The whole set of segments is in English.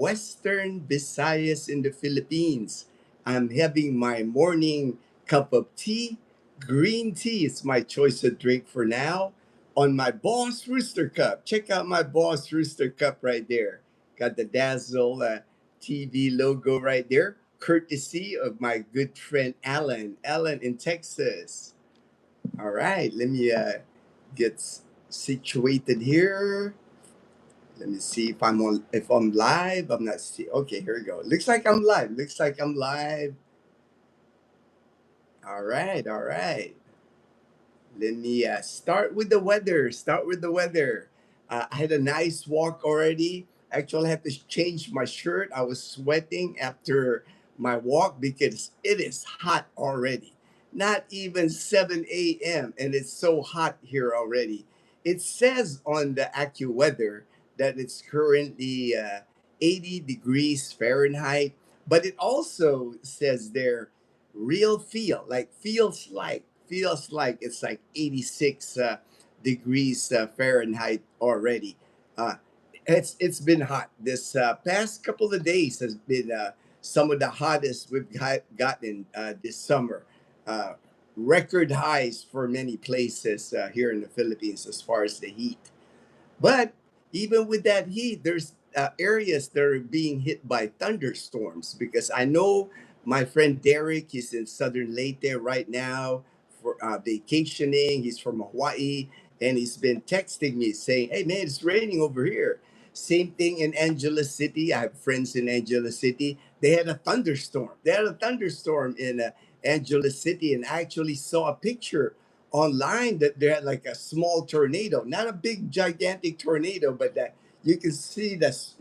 Western Visayas in the Philippines. I'm having my morning cup of tea. Green tea is my choice of drink for now. On my Boss Rooster Cup. Check out my Boss Rooster Cup right there. Got the Dazzle TV logo right there, courtesy of my good friend Alan. Alan in Texas. All right, let me get situated here. Let me see if I'm live. I'm not see. Okay, here we go. Looks like I'm live. Looks like I'm live. All right, all right. Let me start with the weather. Start with the weather. I had a nice walk already. Actually, I had to change my shirt. I was sweating after my walk because it is hot already. Not even 7 a.m. and it's so hot here already. It says on the AccuWeather that it's currently 80 degrees Fahrenheit, but it also says there real feel like feels like it's like 86 degrees Fahrenheit already. uh, it's been hot this past couple of days has been some of the hottest we've gotten this summer. uh, Record highs for many places here in the Philippines as far as the heat. But even with that heat, there's areas that are being hit by thunderstorms because I know my friend Derek is in Southern Leyte right now for vacationing. He's from Hawaii and he's been texting me saying, "Hey man, it's raining over here." Same thing in Angeles City. I have friends in Angeles City. They had a thunderstorm. They had a thunderstorm in Angeles City, and I actually saw a picture online that they had like a small tornado, not a big gigantic tornado, but that you can see this,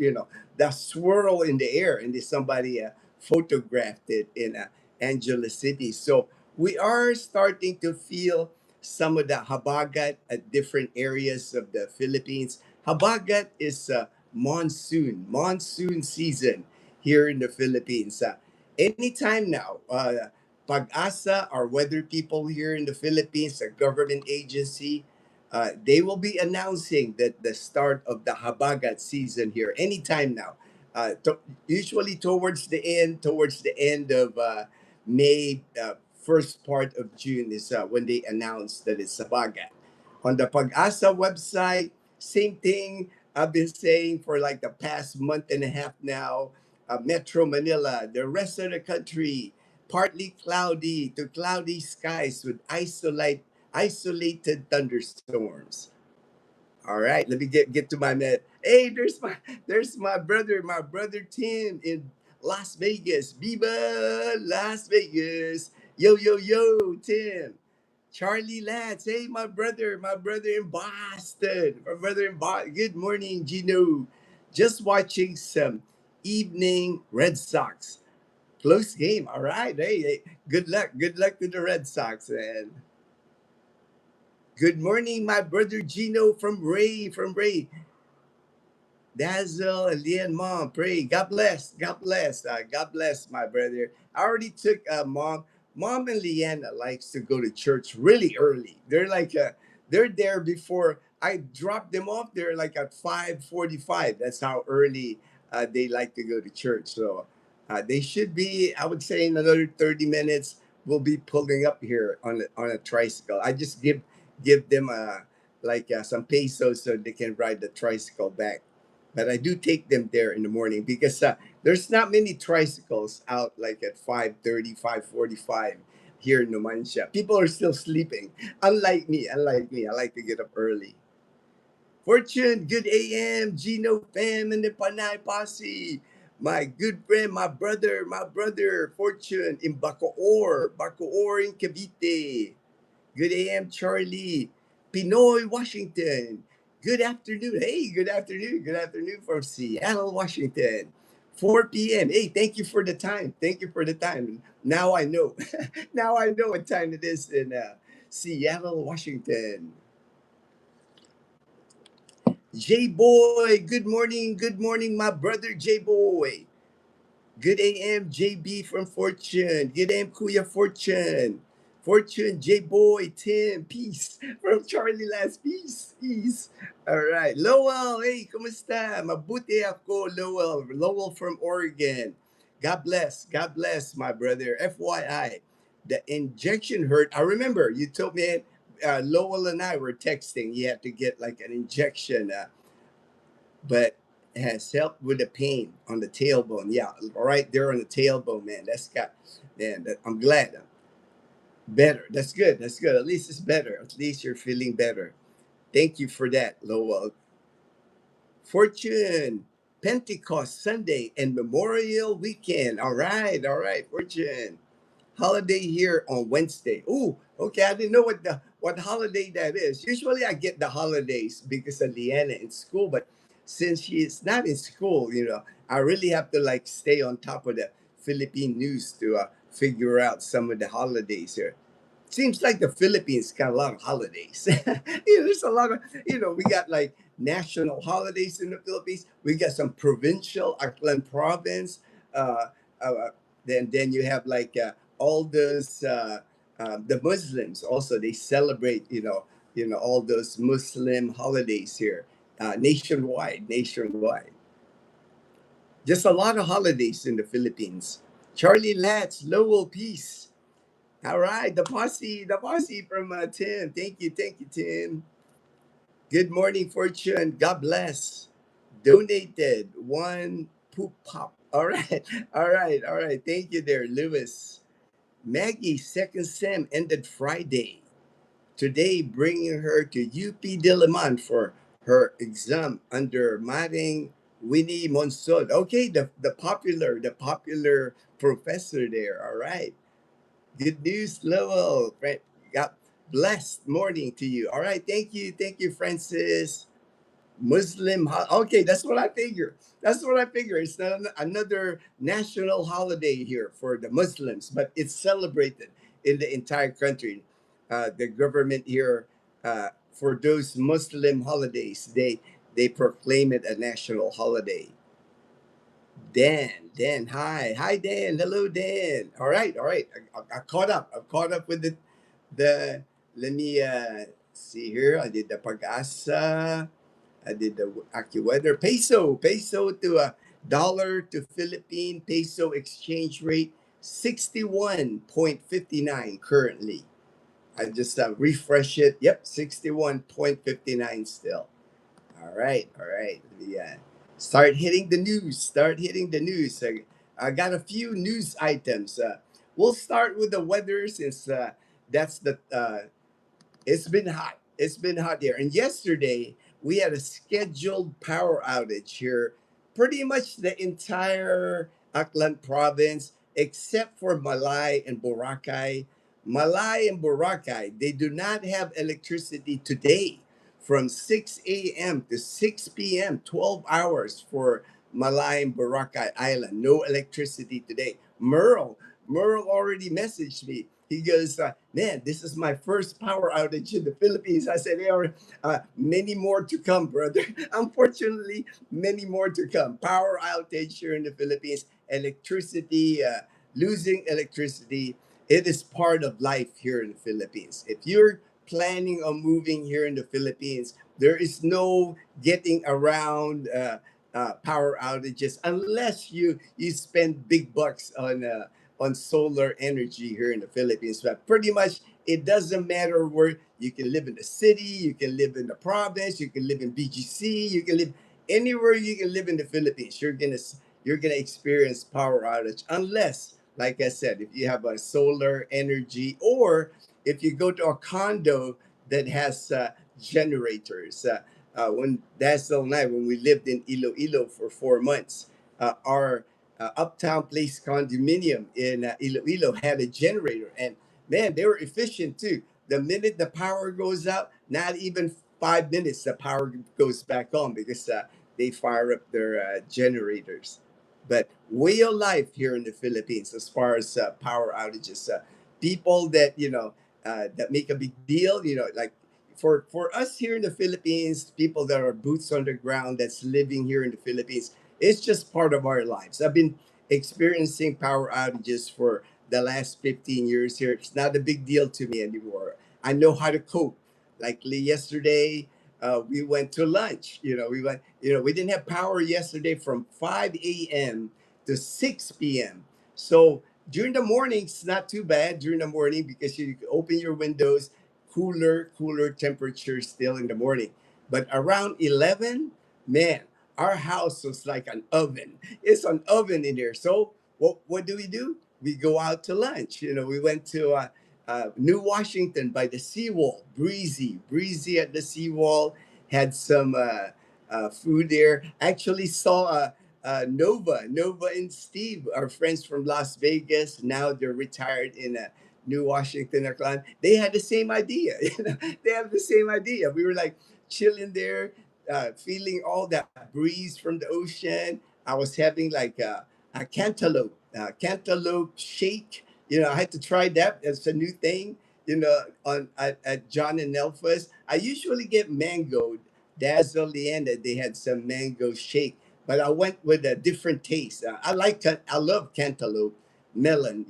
that swirl in the air, and then somebody photographed it in Angeles City. So we are starting to feel some of the habagat at different areas of the Philippines. Habagat is monsoon season here in the Philippines. Anytime now. Pag-asa, our weather people here in the Philippines, a government agency, they will be announcing that the start of the Habagat season here anytime now. Usually towards the end of May, first part of June is when they announce that it's Habagat. On the Pag-asa website, same thing I've been saying for like the past month and a half now. Metro Manila, the rest of the country, partly cloudy to cloudy skies with isolated thunderstorms. All right, let me get to my med. Hey, there's my brother Tim in Las Vegas. Viva Las Vegas. Yo yo yo, Tim. Charlie Lance. Hey, my brother in Boston. My brother in Boston. Good morning, Gino. Just watching some evening Red Sox. Close game. All right. Hey, hey, good luck. Good luck to the Red Sox, man. Good morning, my brother Gino from Ray. From Ray. Dazzle and Leah and Mom. Pray. God bless. God bless. God bless, my brother. I already took Mom. Mom and Leanna likes to go to church really early. They're there before I drop them off there like at 5:45. That's how early they like to go to church. So they should be, I would say in another 30 minutes, we'll be pulling up here on a tricycle. I just give them some pesos so they can ride the tricycle back. But I do take them there in the morning because there's not many tricycles out like at 5:30, 5:45 here in Numancia. People are still sleeping. Unlike me, I like to get up early. Fortune, good AM, Gino fam and the Panay Posse. My good friend, my brother, Fortune in Bacoor in Cavite. Good AM, Charlie. Pinoy, Washington. Good afternoon. Hey, good afternoon. Good afternoon from Seattle, Washington. 4 p.m. Hey, thank you for the time. Thank you for the time. Now I know. Now I know what time it is in Seattle, Washington. J Boy, good morning. Good morning, my brother J Boy. Good AM, JB from Fortune. Good AM, Kuya Fortune. Fortune, J Boy, Tim, peace. From Charlie Last, peace, peace. All right. Lowell, hey, kumusta? Mabuti ako, Lowell. Lowell from Oregon. God bless, my brother. FYI, the injection hurt. I remember you told me, Lowell and I were texting. You had to get like an injection, but it has helped with the pain on the tailbone. Yeah, right there on the tailbone, man. I'm glad. Better. That's good. That's good. At least it's better. At least you're feeling better. Thank you for that, Lowell. Fortune, Pentecost Sunday and Memorial Weekend. All right, Fortune. Holiday here on Wednesday. Ooh, okay. I didn't know what holiday that is. Usually I get the holidays because of Leanna in school, but since she is not in school, I really have to like stay on top of the Philippine news to figure out some of the holidays here. Seems like the Philippines got a lot of holidays. There's a lot of, we got like national holidays in the Philippines. We got some provincial, Aklan province. Uh, uh, then you have like all those the Muslims also they celebrate all those Muslim holidays here nationwide. Just a lot of holidays in the Philippines. Charlie Latz, Lowell, peace. All right, the posse from Tim. Thank you, Tim. Good morning, Fortune. God bless. Donated one poop pop. All right, all right. Thank you there, Lewis. Maggie's second sem ended Friday. Today, bringing her to UP Diliman for her exam under Maring Winnie Monson. Okay, the popular professor there. All right. Good news, Lowell. Right. God blessed morning to you. All right. Thank you, Francis. Okay, that's what I figure. That's what I figure. It's not another national holiday here for the Muslims, but it's celebrated in the entire country. The government here, for those Muslim holidays, they proclaim it a national holiday. Dan, hi, Dan, hello, Dan. All right. I caught up. I'm caught up with the. Let me see here. I did the Pag-asa. I did the AccuWeather. Peso to a dollar to Philippine peso exchange rate 61.59 currently. I just refresh it. Yep, 61.59 still. All right. Yeah. Start hitting the news. Start hitting the news. I got a few news items. We'll start with the weather since that's the it's been hot. It's been hot here. And yesterday we had a scheduled power outage here, pretty much the entire Aklan province, except for Malay and Boracay. Malay and Boracay, they do not have electricity today from 6 a.m. to 6 p.m., 12 hours for Malay and Boracay Island. No electricity today. Merle already messaged me. He goes, man, this is my first power outage in the Philippines. I said, there are many more to come, brother. Unfortunately, many more to come. Power outage here in the Philippines, electricity, losing electricity. It is part of life here in the Philippines. If you're planning on moving here in the Philippines, there is no getting around power outages unless you spend big bucks on solar energy here in the Philippines. But pretty much it doesn't matter where you can live in the city, you can live in the province, you can live in BGC, you can live anywhere you can live in the Philippines. You're gonna experience power outage unless, like I said, if you have a solar energy or if you go to a condo that has generators. When that's the night when we lived in Iloilo for 4 months, our Uptown Place condominium in Iloilo had a generator, and man, they were efficient too. The minute the power goes out, not even 5 minutes, the power goes back on because they fire up their generators. But way of life here in the Philippines, as far as power outages, people that that make a big deal, like for us here in the Philippines, people that are boots on the ground that's living here in the Philippines, it's just part of our lives. I've been experiencing power outages for the last 15 years here. It's not a big deal to me anymore. I know how to cope. Like yesterday, we went to lunch. We didn't have power yesterday from 5 a.m. to 6 p.m. So during the morning, it's not too bad during the morning because you open your windows, cooler temperature still in the morning. But around 11, man, our house was like an oven. It's an oven in there. So what do? We go out to lunch. We went to New Washington by the seawall, breezy at the seawall. Had some food there. Actually saw Nova and Steve, our friends from Las Vegas. Now they're retired in New Washington, Atlanta. They had the same idea. They have the same idea. We were like chilling there, feeling all that breeze from the ocean. I was having like a cantaloupe shake. I had to try that. It's a new thing. On at John and Nelfa's. I usually get mango. Dazzle Leanda, they had some mango shake, but I went with a different taste. I love cantaloupe melon.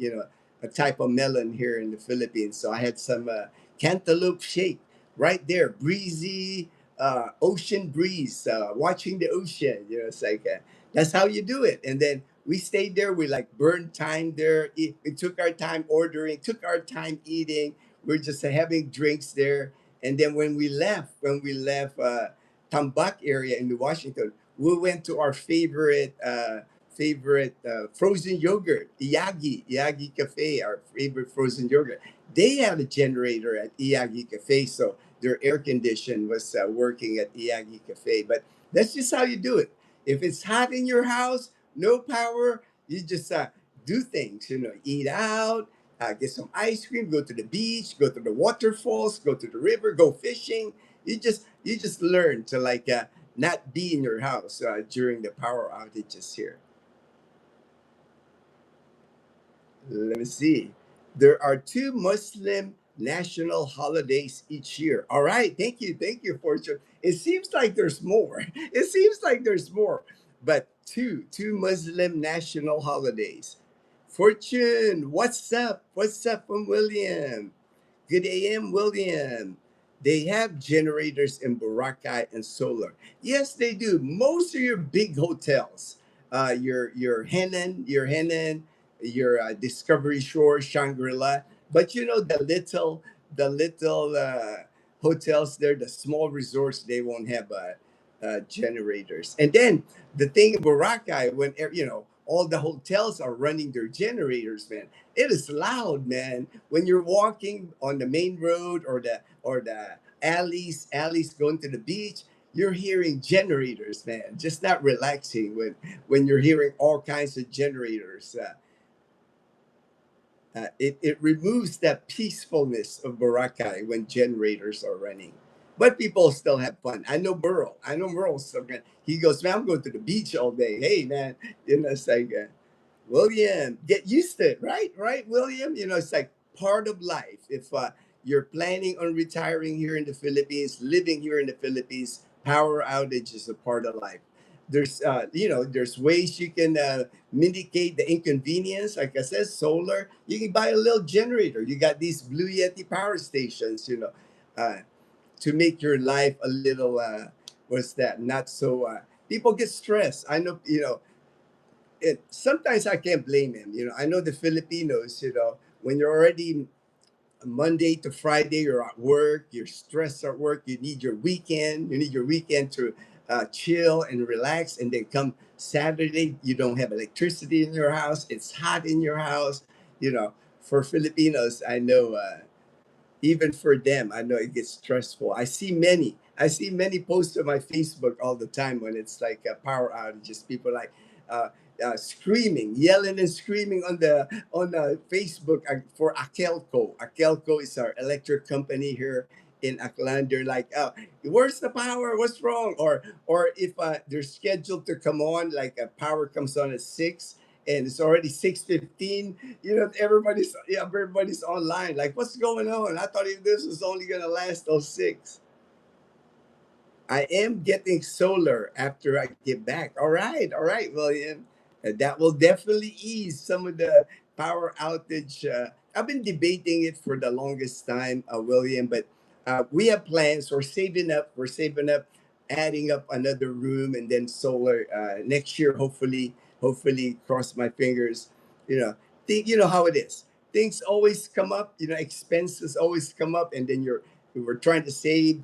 A type of melon here in the Philippines. So I had some cantaloupe shake right there, breezy, ocean breeze, watching the ocean. It's like that's how you do it. And then we stayed there. We like burned time there. We took our time ordering, took our time eating. We're just having drinks there. And then when we left Tambak area in New Washington, we went to our favorite frozen yogurt, Iyagi Cafe, our favorite frozen yogurt. They had a generator at Iyagi Cafe, so their air condition was working at Iyagi Cafe. But that's just how you do it. If it's hot in your house, no power, you just do things. Eat out, get some ice cream, go to the beach, go to the waterfalls, go to the river, go fishing. You just learn to like not be in your house during the power outages here. Let me see. There are two Muslim national holidays each year. All right. Thank you, Fortune. It seems like there's more. It seems like there's more. But two Muslim national holidays. Fortune, what's up? What's up from William? Good AM, William. They have generators in Boracay and solar. Yes, they do. Most of your big hotels, your Discovery Shore, Shangri-La, but the little hotels there, the small resorts, they won't have generators. And then the thing in Boracay, when all the hotels are running their generators, man, it is loud, man. When you're walking on the main road or the alleys going to the beach, you're hearing generators, man. Just not relaxing when you're hearing all kinds of generators. It removes that peacefulness of Boracay when generators are running. But people still have fun. I know Burl. I know Merle's still good. He goes, man, I'm going to the beach all day. Hey, man, it's like, William, get used to it, right? Right, William? It's like part of life. If you're planning on retiring here in the Philippines, living here in the Philippines, power outage is a part of life. There's ways you can mitigate the inconvenience. Like I said, solar. You can buy a little generator. You got these Blue Yeti power stations. Uh, to make your life a little what's that? Not so. People get stressed. I know. Sometimes I can't blame him. I know the Filipinos. When you're already Monday to Friday, you're at work, you're stressed at work, you need your weekend, to chill and relax. And then come Saturday, you don't have electricity in your house, it's hot in your house. For Filipinos, I know. Even for them, I know it gets stressful. I see many posts on my Facebook all the time when it's like a power outages. People like screaming, yelling and screaming on the Facebook for Akelco. Akelco is our electric company here in Aklan. They're like, oh, where's the power? What's wrong? Or if they're scheduled to come on, like a power comes on at 6 and it's already 6:15. Everybody's online. Like, what's going on? I thought this was only gonna last till 6. I am getting solar after I get back. All right, William. That will definitely ease some of the power outage. I've been debating it for the longest time, William, but we have plans. We're saving up. We're saving up, adding up another room and then solar next year. Hopefully, cross my fingers. You know, you know how it is. Things always come up. You know, expenses always come up, and then we're trying to save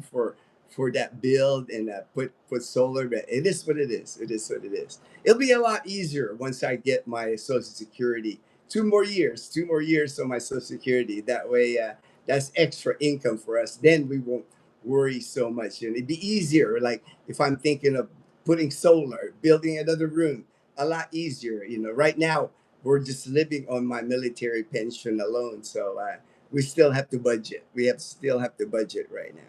for that build and put solar. But it is what it is. It is what it is. It'll be a lot easier once I get my Social Security. 2 more years, 2 more years on my Social Security. That way, that's extra income for us. Then we won't worry so much, and it'd be easier. Like if I'm thinking of putting solar, building another room, a lot easier. You know, right now we're just living on my military pension alone, so we still have to budget. Still have to budget right now.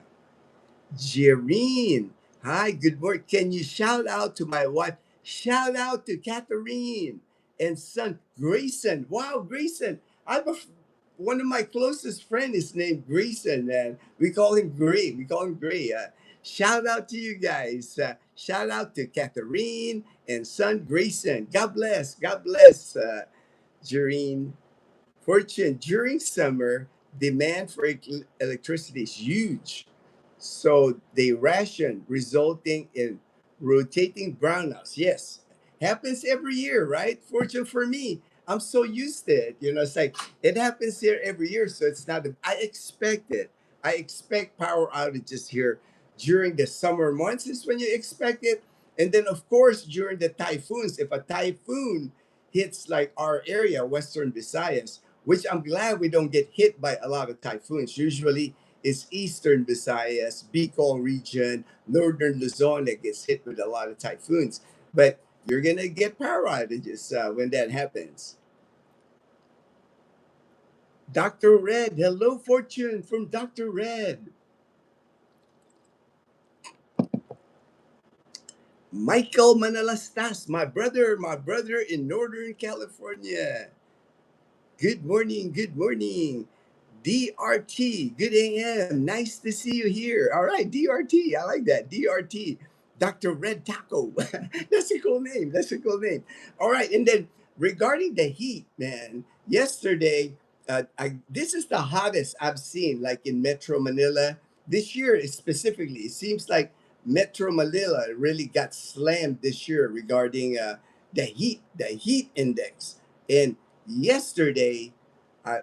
Jereen. Hi, good morning. Can you shout out to my wife? Shout out to Catherine and son Grayson. Wow, Grayson. One of my closest friends is named Grayson, and we call him Gray. We call him Gray. Shout out to you guys. Shout out to Catherine and son Grayson. God bless. God bless, Jereen. Fortune, during summer, demand for electricity is huge. So they ration, resulting in rotating brownouts. Yes, happens every year, right? Fortune for me, I'm so used to it. You know, it's like it happens here every year. So it's not, I expect it. I expect power outages here during the summer months, is when you expect it. And then, of course, during the typhoons, if a typhoon hits like our area, Western Visayas, which I'm glad we don't get hit by a lot of typhoons. Usually it's Eastern Visayas, Bicol region, Northern Luzon that gets hit with a lot of typhoons. But you're going to get power outages when that happens. Dr. Red, hello, Fortune from Dr. Red. Michael Manalastas, my brother in Northern California. Good morning, good morning. DRT, good AM. Nice to see you here. All right, DRT, I like that. DRT, Dr. Red Taco. That's a cool name. That's a cool name. All right, and then regarding the heat, man, yesterday, this is the hottest I've seen, like in Metro Manila. This year, specifically, it seems like Metro Manila really got slammed this year regarding the heat index. And yesterday,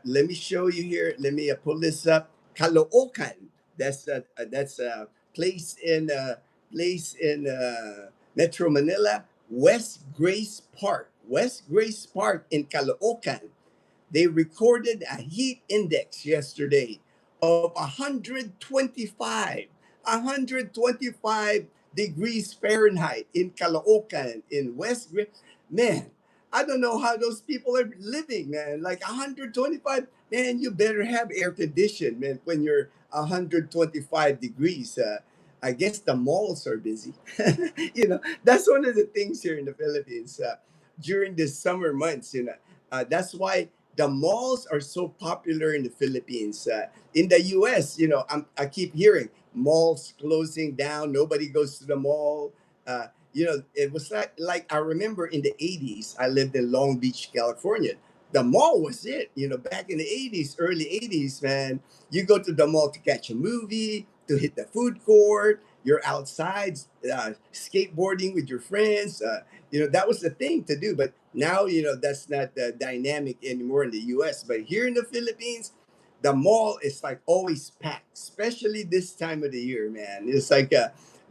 let me show you here. Let me pull this up. Caloocan. That's a place in Metro Manila. West Grace Park. West Grace Park in Caloocan. They recorded a heat index yesterday of 125, 125 degrees Fahrenheit in Caloocan in West. Man, I don't know how those people are living, man. Like 125, man, you better have air conditioning, man, when you're 125 degrees. I guess the malls are busy. You know, that's one of the things here in the Philippines during the summer months. You know, that's why the malls are so popular in the Philippines. In the U.S., you know, I keep hearing malls closing down. Nobody goes to the mall. You know, it was like I remember in the 80s, I lived in Long Beach, California. The mall was it. You know, back in the 80s, early 80s, man, you go to the mall to catch a movie, to hit the food court. You're outside skateboarding with your friends. You know, that was the thing to do. But now, you know, that's not the dynamic anymore in the US. But here in the Philippines, the mall is like always packed, especially this time of the year, man. It's like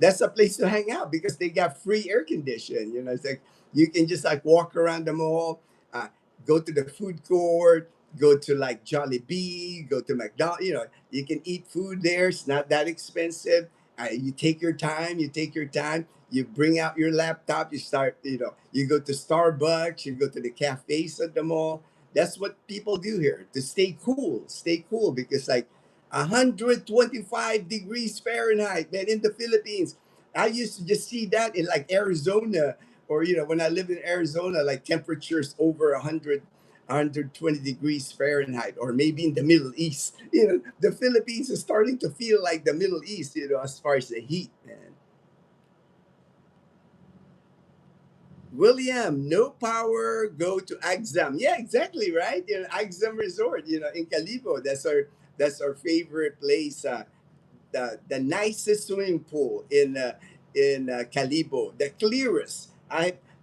that's a place to hang out because they got free air conditioning. You know, it's like you can just like walk around the mall, uh, go to the food court, go to like Jollibee, go to McDonald's. You know, you can eat food there. It's not that expensive. You take your time. You take your time. You bring out your laptop. You start. You know, you go to Starbucks. You go to the cafes at the mall. That's what people do here to stay cool. Stay cool because like 125 degrees Fahrenheit, man, in the Philippines. I used to just see that in like Arizona, or you know, when I lived in Arizona, like temperatures over 100, 120 degrees Fahrenheit, or maybe in the Middle East. You know, the Philippines is starting to feel like the Middle East, you know, as far as the heat, man. William, no power, go to Axam. Yeah, exactly, right? Axam Resort, in Calibo. That's our favorite place. The nicest swimming pool in Calibo, the clearest.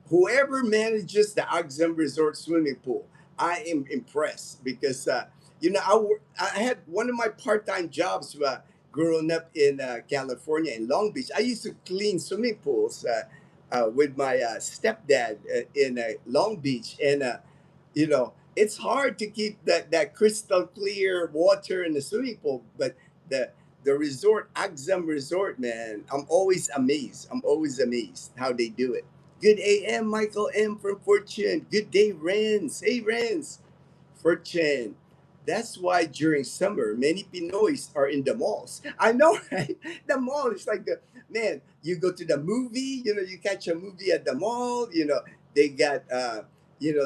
Whoever manages the Axam Resort swimming pool, I am impressed because I had one of my part-time jobs growing up in California in Long Beach. I used to clean swimming pools with my stepdad in Long Beach, and it's hard to keep that crystal clear water in the swimming pool, but the the resort, Axam Resort, man, I'm always amazed how they do it. Good AM, Michael M from Fortune. Good day, Renz. Hey, Renz. Fortune. That's why during summer, many Pinoys are in the malls. I know, right? The mall is like man, you go to the movie, you catch a movie at the mall, they got,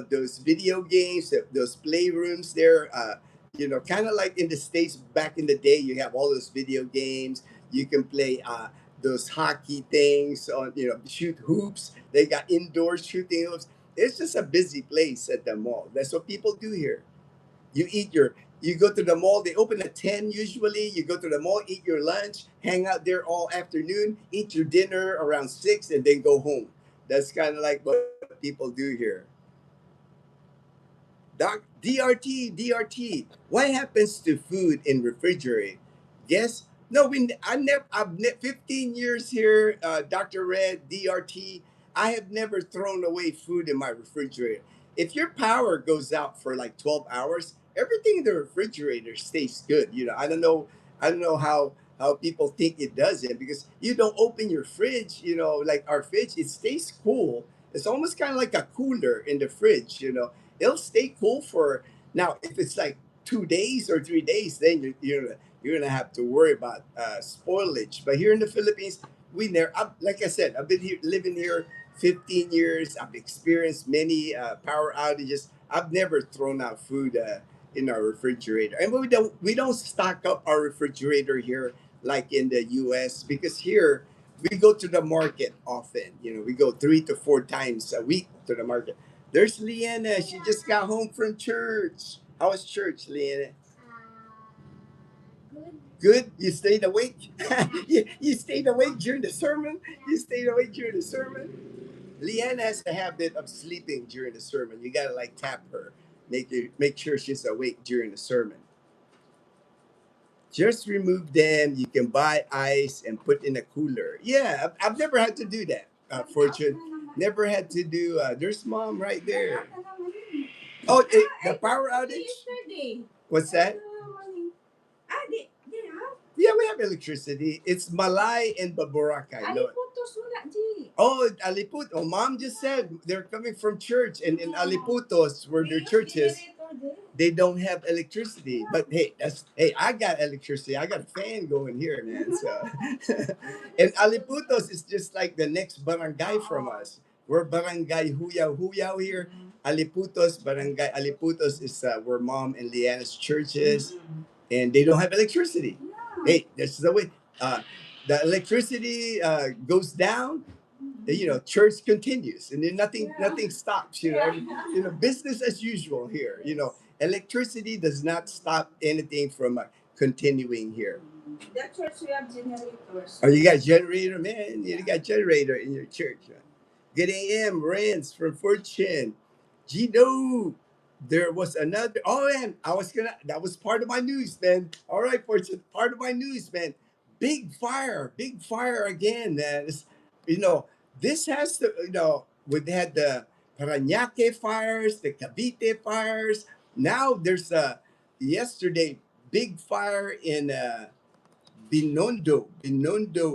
those video games, those playrooms there, kind of like in the States back in the day, you have all those video games. You can play those hockey things on, shoot hoops. They got indoor shooting hoops. It's just a busy place at the mall. That's what people do here. You go to the mall, they open at 10 usually. You go to the mall, eat your lunch, hang out there all afternoon, eat your dinner around 6, and then go home. That's kind of like what people do here. DRT. What happens to food in refrigerator? Yes. No, I never. 15 years here, Dr. Red, DRT. I have never thrown away food in my refrigerator. If your power goes out for like 12 hours, everything in the refrigerator stays good. I don't know how people think it doesn't, because you don't open your fridge. Like our fridge, it stays cool. It's almost kind of like a cooler in the fridge. It'll stay cool for, now if it's like 2 days or 3 days, then you're gonna have to worry about spoilage. But here in the Philippines, we never, like I said, I've been here living here 15 years. I've experienced many power outages. I've never thrown out food in our refrigerator, and we don't stock up our refrigerator here like in the US, because here we go to the market often. We go 3 to 4 times a week to the market. There's Leanna. She just got home from church. How was church, Leanna? Good. You stayed awake. you stayed awake during the sermon. You stayed awake during the sermon. Leanne has the habit of sleeping during the sermon. You gotta like tap her, make sure she's awake during the sermon. Just remove them. You can buy ice and put in a cooler. Yeah, I've never had to do that. Fortune, never had to do. There's mom right there. Oh, the power outage. What's that? Yeah, we have electricity. It's Malay and Baburacay. No. Oh, Aliput. Oh, mom just said they're coming from church, and in Aliputos, where their church is, they don't have electricity. But hey, I got electricity. I got a fan going here, man. So, and Aliputos is just like the next barangay from us. We're barangay Huyaw here. Aliputos is where mom and Leanna's church is, and they don't have electricity. Hey, this is the way. Uh, the electricity goes down. Church continues, and then nothing stops. Business as usual here. Electricity does not stop anything from continuing here. That church we have generators. Oh, you got generator, man. You got generator in your church. Good AM, Rance from Fortune. Gino, there was another. Oh man, that was part of my news, man. All right, Fortune, part of my news, man. Big fire again. You know, this has to, we've had the Parañaque fires, the Cavite fires. Now there's yesterday big fire in Binondo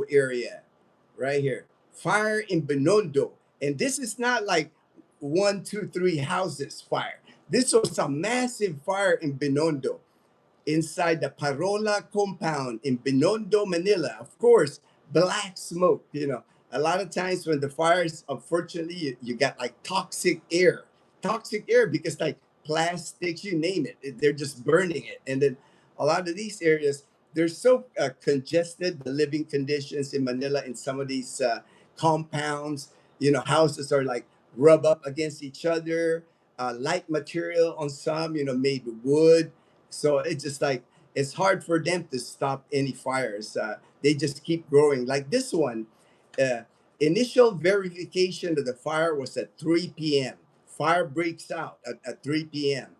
area, right here. Fire in Binondo, and this is not like one, two, three houses fire. This was a massive fire in Binondo, inside the Parola compound in Binondo, Manila. Of course, black smoke. A lot of times when the fires, unfortunately, you got like toxic air, because like plastics, you name it, they're just burning it. And then a lot of these areas, they're so congested, the living conditions in Manila in some of these compounds. Houses are like rub up against each other. Light material on some, made with wood. So it's just like it's hard for them to stop any fires. They just keep growing. Like this one, uh, initial verification of the fire was at 3 p.m. Fire breaks out at 3 p.m.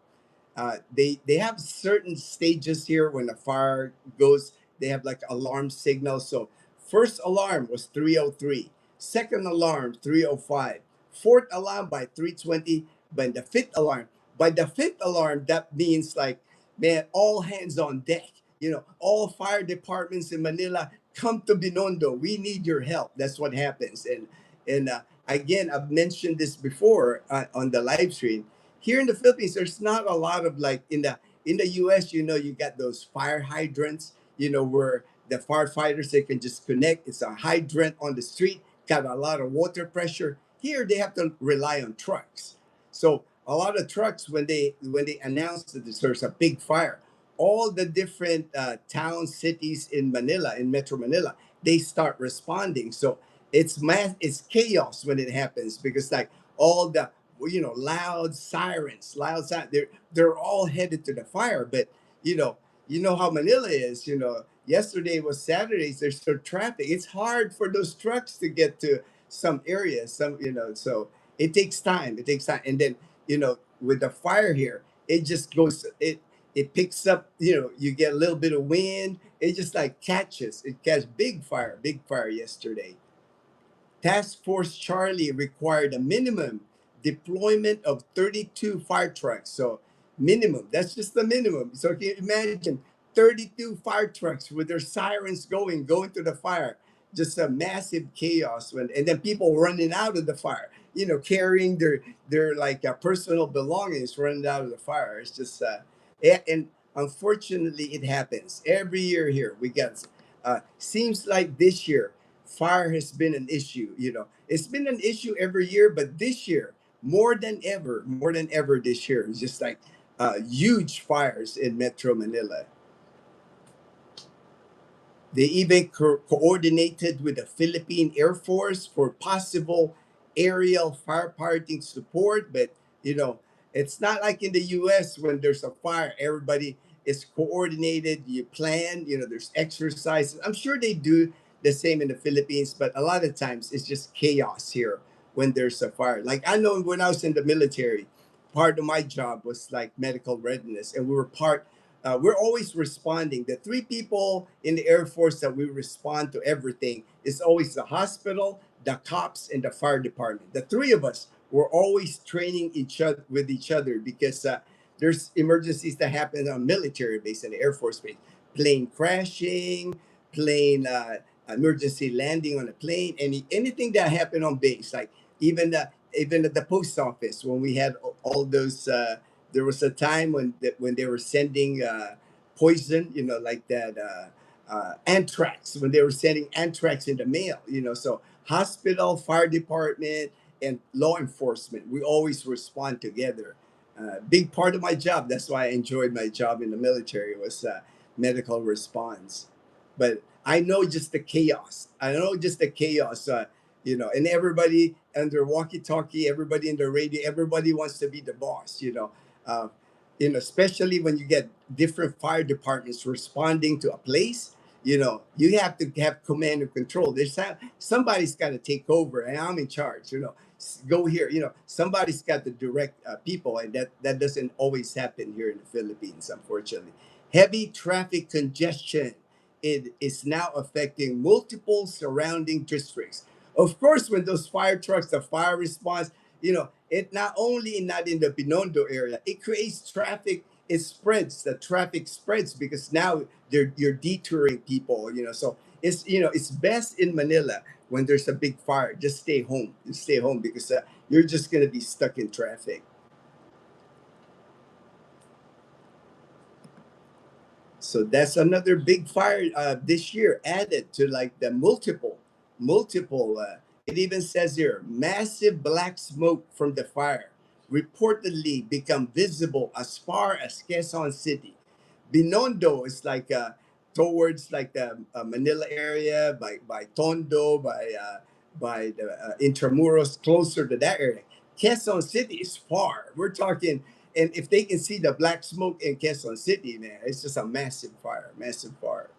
They have certain stages here when the fire goes. They have like alarm signals. So first alarm was 3:03, second alarm 3:05, fourth alarm by 3:20, but by the fifth alarm that means like, man, all hands on deck. All fire departments in Manila, come to Binondo. We need your help. That's what happens. And again, I've mentioned this before on the live stream. Here in the Philippines, there's not a lot of like in the US. You got those fire hydrants. Where the firefighters, they can just connect. It's a hydrant on the street, got a lot of water pressure. Here they have to rely on trucks. So a lot of trucks, when they announce that there's a big fire, all the different towns, cities in Manila, in Metro Manila, they start responding. So it's chaos when it happens, because like all the loud sirens, they're all headed to the fire. But how Manila is. Yesterday was Saturdays. There's still traffic. It's hard for those trucks to get to some areas. So it takes time. It takes time, and then with the fire here, it just goes. It picks up. You get a little bit of wind. It just like catches. It catch big fire yesterday. Task Force Charlie required a minimum deployment of 32 fire trucks. So minimum, that's just the minimum. So can you imagine 32 fire trucks with their sirens going to the fire? Just a massive chaos and then people running out of the fire, carrying their like personal belongings running out of the fire. It's just and unfortunately it happens every year here. We get seems like this year fire has been an issue. It's been an issue every year, but this year more than ever this year. It's just like huge fires in Metro Manila. They even coordinated with the Philippine Air Force for possible aerial firefighting support. But, you know, it's not like in the US when there's a fire, everybody is coordinated, you plan, there's exercises. I'm sure they do the same in the Philippines, but a lot of times it's just chaos here when there's a fire. Like I know when I was in the military, part of my job was like medical readiness, and we're always responding. The three people in the Air Force that we respond to everything is always the hospital, the cops, and the fire department. The three of us were always training each other because there's emergencies that happen on military base and the Air Force base, plane crashing, plane emergency landing on a plane, anything that happened on base, like even at the post office when we had all those. There was a time when they were sending poison, like that anthrax, when they were sending anthrax in the mail, so hospital, fire department, and law enforcement, we always respond together. Big part of my job. That's why I enjoyed my job in the military was medical response. But I know just the chaos. I know just the chaos. And everybody and their walkie-talkie, everybody in the radio, everybody wants to be the boss. Uh, especially when you get different fire departments responding to a place. You have to have command and control. Somebody's got to take over, and I'm in charge. Go here. Somebody's got to direct people, and that doesn't always happen here in the Philippines, unfortunately. Heavy traffic congestion, it is now affecting multiple surrounding districts. Of course, when those fire trucks, the fire response, it not only not in the Binondo area, it creates traffic. It spreads. The traffic spreads because now you're detouring people. So it's best in Manila when there's a big fire. Just stay home. Just stay home because you're just gonna be stuck in traffic. So that's another big fire this year added to like the multiple. It even says here, massive black smoke from the fire reportedly become visible as far as Quezon City. Binondo is like towards like the Manila area, by Tondo, by the Intramuros, closer to that area. Quezon City is far. We're talking, and if they can see the black smoke in Quezon City, man, it's just a massive fire, massive fire.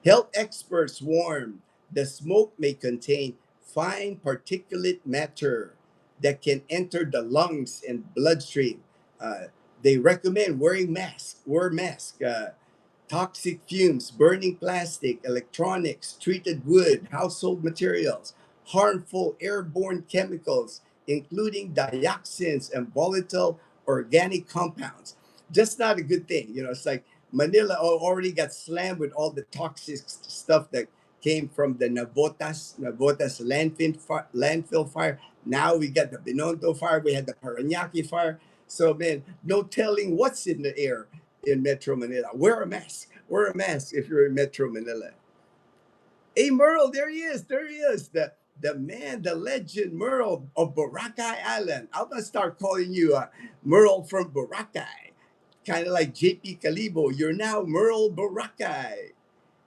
Health experts warn the smoke may contain fine particulate matter that can enter the lungs and bloodstream. Uh, they recommend wearing masks. Wear mask. Toxic fumes, burning plastic, electronics, treated wood, household materials, harmful airborne chemicals, including dioxins and volatile organic compounds. Just not a good thing. You know, it's like Manila already got slammed with all the toxic stuff that came from the Navotas landfill fire. Now we got the Binondo fire. We had the Paranaque fire. So man, no telling what's in the air in Metro Manila. Wear a mask. Wear a mask if you're in Metro Manila. Hey, Merle, there he is. There he is. The man, the legend, Merle of Boracay Island. I'm gonna start calling you Merle from Boracay, kind of like JP Calibo. You're now Merle Boracay.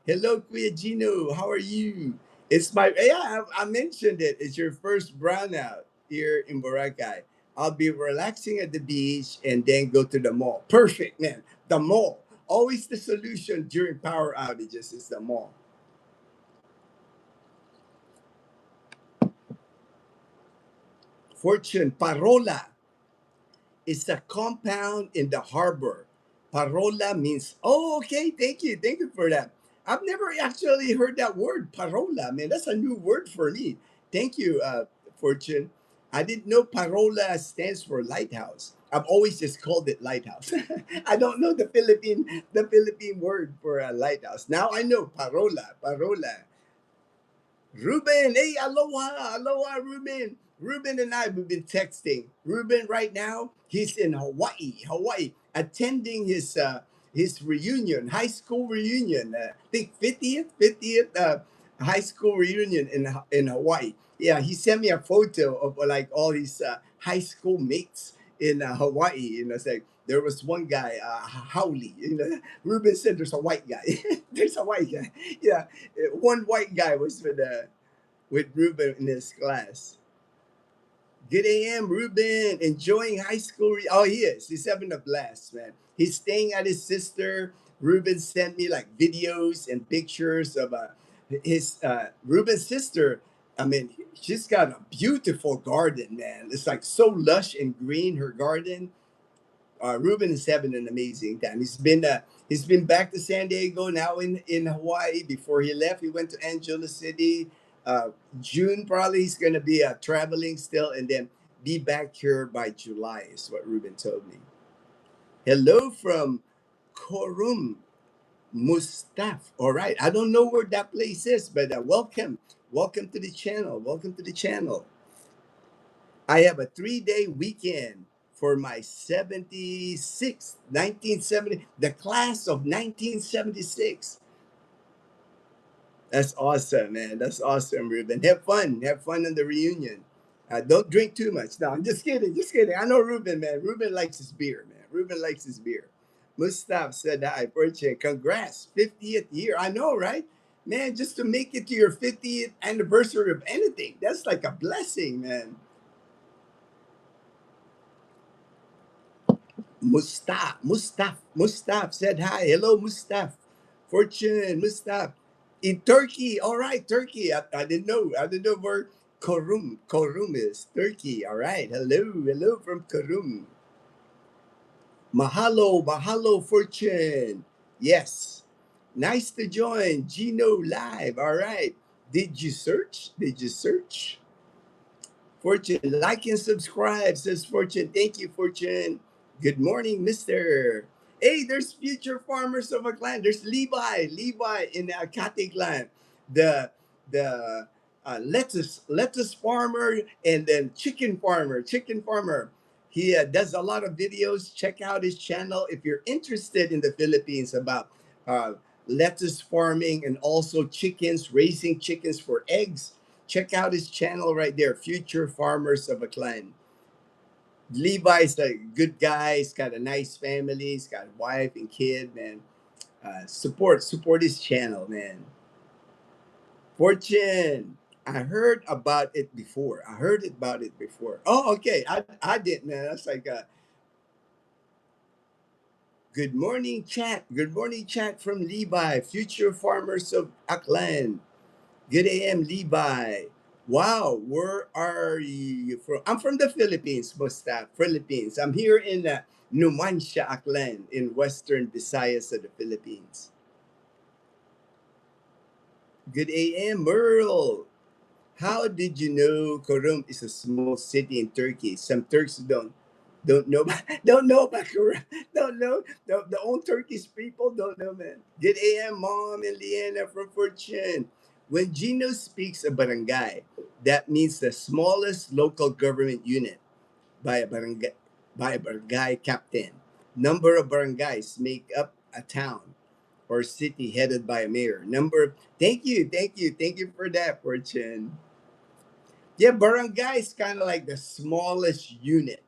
Hello, Kuya Gino. How are you? It's my yeah. I mentioned it. It's your first brownout here in Boracay. I'll be relaxing at the beach and then go to the mall. Perfect, man. The mall. Always the solution during power outages is the mall. Fortune Parola is a compound in the harbor. Parola means, oh, okay, thank you. Thank you for that. I've never actually heard that word, parola. Man, that's a new word for me. Thank you, Fortune. I didn't know parola stands for lighthouse. I've always just called it lighthouse. I don't know the Philippine word for a lighthouse. Now I know parola, parola. Ruben, hey, aloha, aloha, Ruben. Ruben and I have been texting. Ruben right now, he's in Hawaii, attending his reunion, high school reunion. I think 50th high school reunion in Hawaii. Yeah, he sent me a photo of like all his high school mates in Hawaii. You know, it's like there was one guy, Howley. You know, Ruben said there's a white guy. There's a white guy. Yeah, one white guy was with Ruben in his class. Good AM, Ruben. Enjoying high school. Oh, he is. He's having a blast, man. He's staying at his sister. Ruben sent me like videos and pictures of his Ruben's sister. I mean, she's got a beautiful garden, man. It's like so lush and green, her garden. Ruben is having an amazing time. He's been back to San Diego now in Hawaii. Before he left, he went to Angeles City. June probably he's gonna be traveling still, and then be back here by July is what Ruben told me. Hello from Korum, Mustaf. All right, I don't know where that place is, but welcome to the channel. Welcome to the channel. I have a 3-day weekend for my 76th, 1970, the class of 1976. That's awesome, man. That's awesome, Ruben. Have fun. Have fun in the reunion. Don't drink too much. No, I'm just kidding. Just kidding. I know Ruben, man. Ruben likes his beer, man. Ruben likes his beer. Mustaf said hi, Fortune. Congrats, 50th year. I know, right? Man, just to make it to your 50th anniversary of anything, that's like a blessing, man. Mustaf said hi. Hello, Mustaf. Fortune, Mustaf. In Turkey, all right, Turkey. I didn't know. I didn't know where Korum is. Turkey, all right. Hello from Korum. Mahalo, Fortune. Yes. Nice to join. Gino Live. All right. Did you search? Did you search? Fortune, like and subscribe, says Fortune. Thank you, Fortune. Good morning, Mister. Hey, there's future farmers of a clan. There's Levi in Katiglan, the lettuce farmer, and then chicken farmer. He does a lot of videos. Check out his channel if you're interested in the Philippines about uh, lettuce farming and also chickens, raising chickens for eggs. Check out his channel right there, Future Farmers of a Clan. Levi's a good guy. He's got a nice family. He's got a wife and kid, man. Support his channel, man. Fortune. I heard about it before. I heard about it before. Oh, okay. I didn't, man. That's like good morning, chat. Good morning, chat from Levi, future farmers of Aklan. Good AM, Levi. Wow, where are you from? I'm from the Philippines, Musta, Philippines. I'm here in Numancia, Aklan, in Western Visayas of the Philippines. Good AM, Merle. How did you know Corum is a small city in Turkey? Some Turks don't know don't know about Corum. Don't know. The own Turkish people don't know, man. Good AM, Mom and Leanna from Fortune. When Gino speaks a barangay, that means the smallest local government unit by a barangay captain. Number of barangays make up a town or city headed by a mayor. Thank you for that, Fortune. Yeah, barangay is kind of like the smallest unit.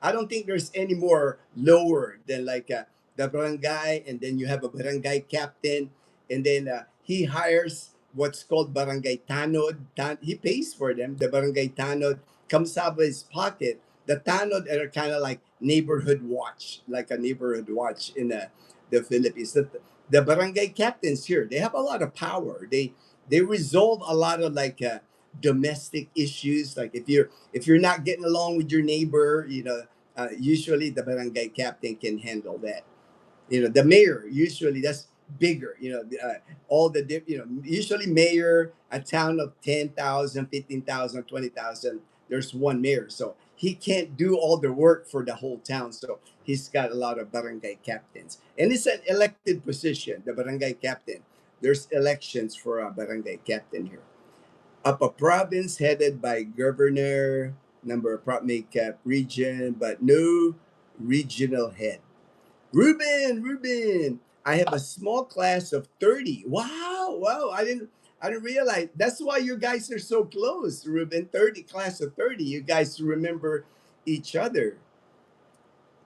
I don't think there's any more lower than like the barangay, and then you have a barangay captain, and then he hires what's called barangay tanod. He pays for them. The barangay tanod comes out of his pocket. The tanod are kind of like neighborhood watch, like a neighborhood watch in the Philippines. The barangay captains here, they have a lot of power. They resolve a lot of like domestic issues, like if you're not getting along with your neighbor, usually the barangay captain can handle that. The mayor, usually that's bigger, all the usually mayor, a town of 10,000, 15,000, 20,000. There's one mayor, so he can't do all the work for the whole town, so he's got a lot of barangay captains, and it's an elected position, the barangay captain. There's elections for a barangay captain here. Up a province headed by governor, number of make up region, but no regional head. Ruben, I have a small class of 30. Wow, I didn't realize. That's why you guys are so close, Ruben. 30, class of 30. You guys remember each other.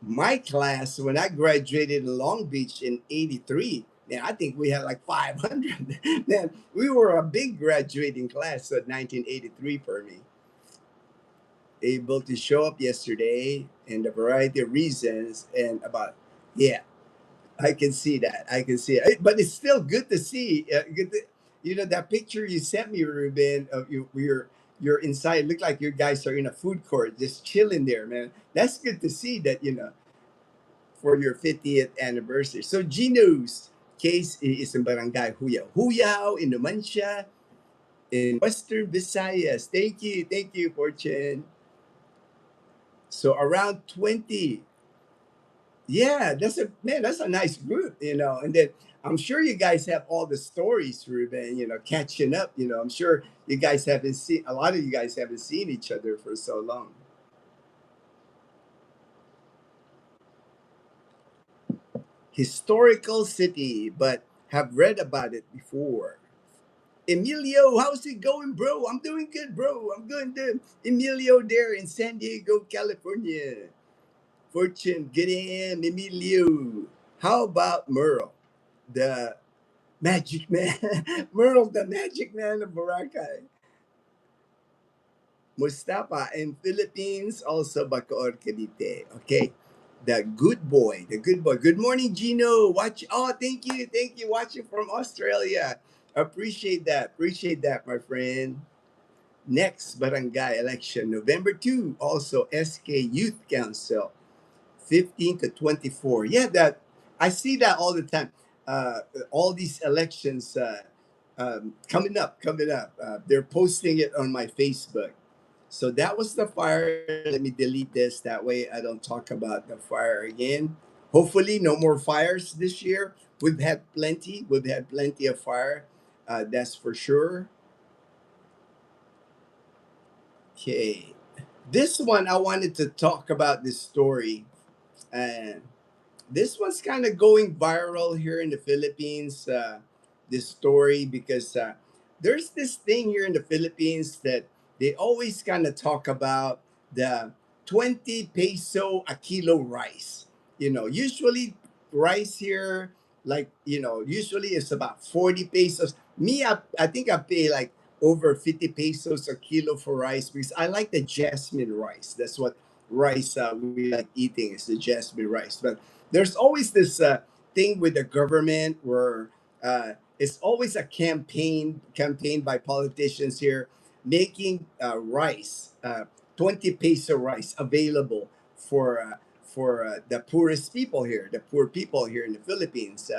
My class, when I graduated in Long Beach in 83, man, I think we had like 500. Man, we were a big graduating class at 1983 for me. Able to show up yesterday and a variety of reasons and about, yeah, I can see that. I can see it. But it's still good to see. That picture you sent me, Ruben, of you're inside. Look like you guys are in a food court, just chilling there, man. That's good to see that, for your 50th anniversary. So Gino's case is in Barangay Huyao. Huyao in Numancia, in Western Visayas. Thank you, Fortune. So around 20. Yeah, that's a nice group, And then I'm sure you guys have all the stories, Ruben, catching up. I'm sure you guys haven't seen a lot of you guys haven't seen each other for so long. Historical city, but have read about it before. Emilio, how's it going, bro? I'm doing good, bro. I'm going to Emilio there in San Diego, California. Fortune, get in, Emilio. How about Merle, the magic man? Merle, the magic man of Boracay. Mustafa in Philippines, also Bacoor, Cavite. Okay. The good boy. Good morning, Gino. Watch. Oh, thank you. Watching from Australia. Appreciate that, my friend. Next barangay election, November 2, also SK Youth Council, 15 to 24. Yeah, that I see that all the time. All these elections coming up. They're posting it on my Facebook. So that was the fire. Let me delete this. That way I don't talk about the fire again. Hopefully, no more fires this year. We've had plenty. We've had plenty of fire. That's for sure. Okay. This one, I wanted to talk about this story. And this one's kind of going viral here in the Philippines. This story, because there's this thing here in the Philippines that they always kind of talk about the 20 peso a kilo rice. Usually rice here, like, usually it's about 40 pesos. Me, I think I pay like over 50 pesos a kilo for rice because I like the jasmine rice. That's what rice we like eating is the jasmine rice. But there's always this thing with the government where it's always a campaign by politicians here making rice 20 peso rice available for the poorest people here, the poor people here in the Philippines.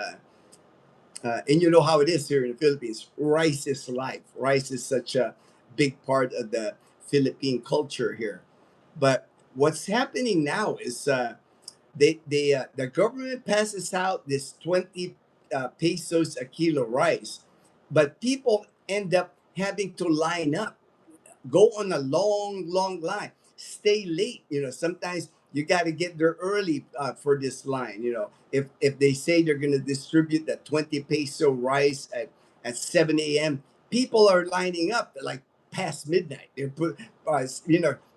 And you know how it is here in the Philippines. Rice is life. Rice is such a big part of the Philippine culture here. But what's happening now is the government passes out this 20 pesos a kilo rice, but people end up having to line up, go on a long line, stay late. Sometimes you got to get there early for this line. If they say they're going to distribute that 20 peso rice at 7 a.m., people are lining up like past midnight. They put,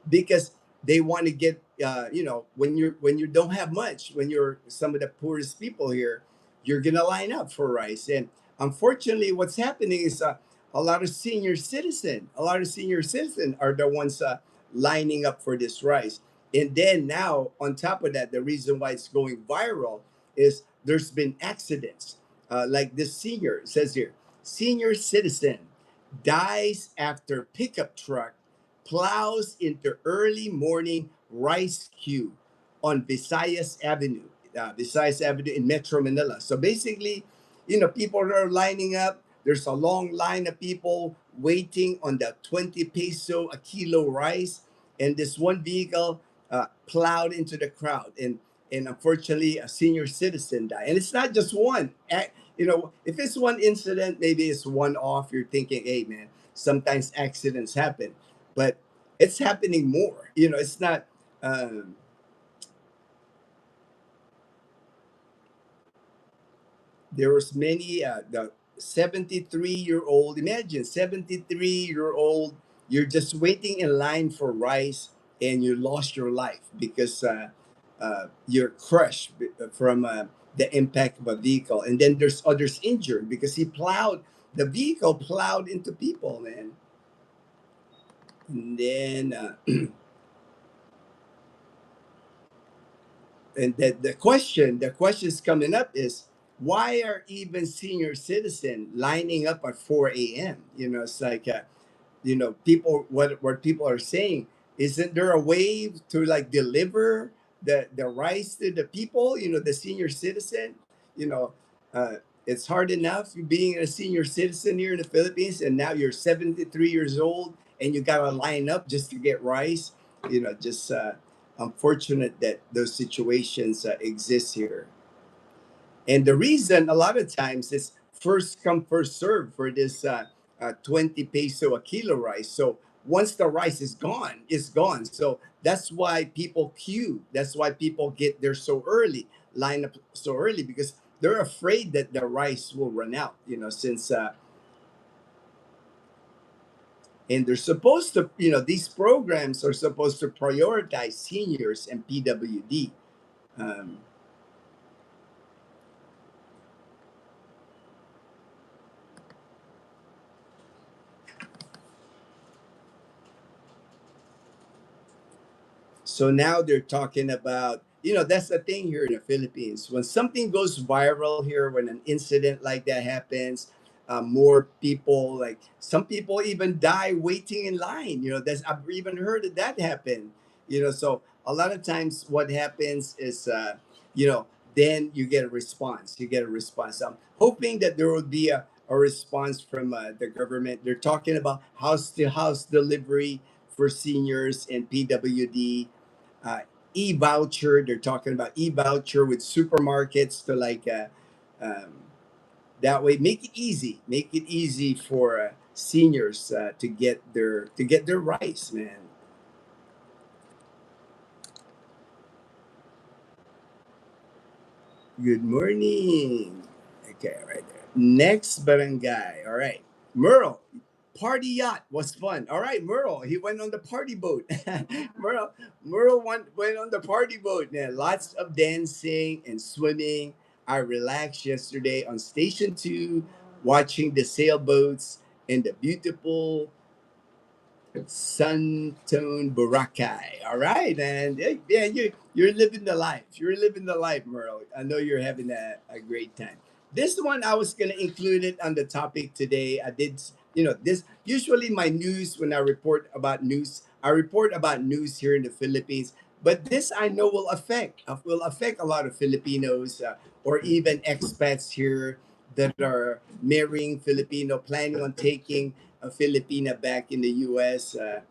because they want to get, when you don't have much, when you're some of the poorest people here, you're going to line up for rice. And unfortunately, what's happening is a lot of senior citizen are the ones lining up for this rice. And then now on top of that, the reason why it's going viral is there's been accidents. Like this senior says here, senior citizen dies after pickup truck plows into early morning rice queue on Visayas Avenue in Metro Manila. So basically, people are lining up. There's a long line of people waiting on the 20 peso a kilo rice, and this one vehicle plowed into the crowd, and unfortunately, a senior citizen died. And it's not just one. If it's one incident, maybe it's one off. You're thinking, hey, man, sometimes accidents happen, but it's happening more. It's not. There was many the 73-year-old, imagine 73-year-old, you're just waiting in line for rice and you lost your life because you're crushed from the impact of a vehicle. And then there's others injured because the vehicle plowed into people, man. And then and the questions coming up is, why are even senior citizen lining up at 4 a.m.? It's like people, what people are saying, isn't there a way to like deliver the rice to the people, the senior citizen? you know uh, it's hard enough being a senior citizen here in the Philippines, and now you're 73 years old and you gotta line up just to get rice. Just unfortunate that those situations exist here. And the reason a lot of times is first come, first serve for this 20 peso a kilo rice. So once the rice is gone, it's gone. So that's why people queue. That's why people get there so early, line up so early, because they're afraid that the rice will run out, since, and they're supposed to, these programs are supposed to prioritize seniors and PWD. Um, So now they're talking about, that's the thing here in the Philippines. When something goes viral here, when an incident like that happens, more people, like some people even die waiting in line. I've even heard of that happen. So a lot of times what happens is, you know, then you get a response. You get a response. I'm hoping that there will be a response from the government. They're talking about house to house delivery for seniors and PWD, uh, e-voucher. They're talking about e-voucher with supermarkets to like that way make it easy for seniors to get their rice, man. Good morning. Okay, right there. Next barangay. All right. Merle, party yacht was fun. All right, Merle, he went on the party boat. Merle, Merle went on the party boat. Yeah, lots of dancing and swimming. I relaxed yesterday on Station 2, watching the sailboats in the beautiful Suntone Boracay. All right, and yeah, you're living the life. You're living the life, Merle. I know you're having a great time. This one I was gonna include it on the topic today. I did, this usually my news when I report about news. I report about news here in the Philippines, but this I know will affect a lot of Filipinos or even expats here that are marrying Filipino, planning on taking a Filipina back in the U.S. Uh,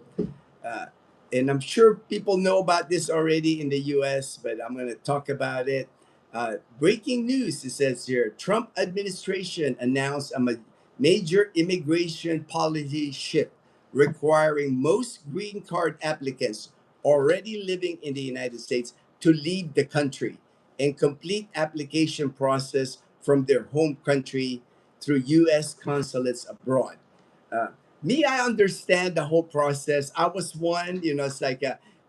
and I'm sure people know about this already in the U.S., but I'm going to talk about it. Breaking news, it says here, Trump administration announced a major immigration policy shift requiring most green card applicants already living in the United States to leave the country and complete application process from their home country through U.S. consulates abroad. Uh, Me, I understand the whole process. I was one, it's like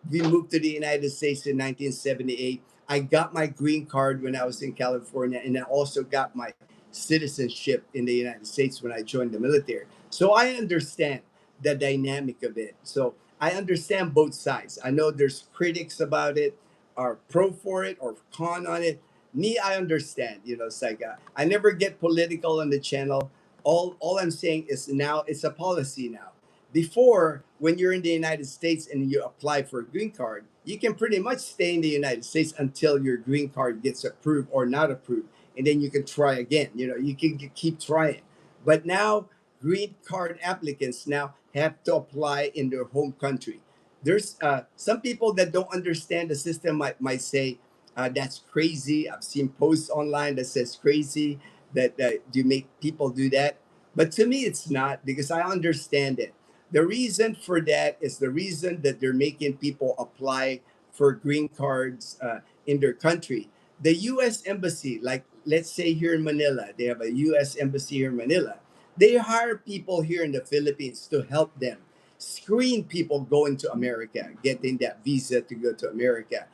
we moved to the United States in 1978. I got my green card when I was in California, and I also got my citizenship in the United States when I joined the military. So I understand the dynamic of it. So I understand both sides. I know there's critics about it, or pro for it, or con on it. Me, I understand. It's like I never get political on the channel. All I'm saying is now it's a policy now. Before, when you're in the United States and you apply for a green card, you can pretty much stay in the United States until your green card gets approved or not approved, and then you can try again. You can keep trying. But now, green card applicants now have to apply in their home country. There's some people that don't understand the system might say that's crazy. I've seen posts online that says crazy that you make people do that. But to me, it's not because I understand it. The reason for that is the reason that they're making people apply for green cards in their country. The U.S. Embassy, like let's say here in Manila, they have a U.S. Embassy here in Manila. They hire people here in the Philippines to help them screen people going to America, getting that visa to go to America.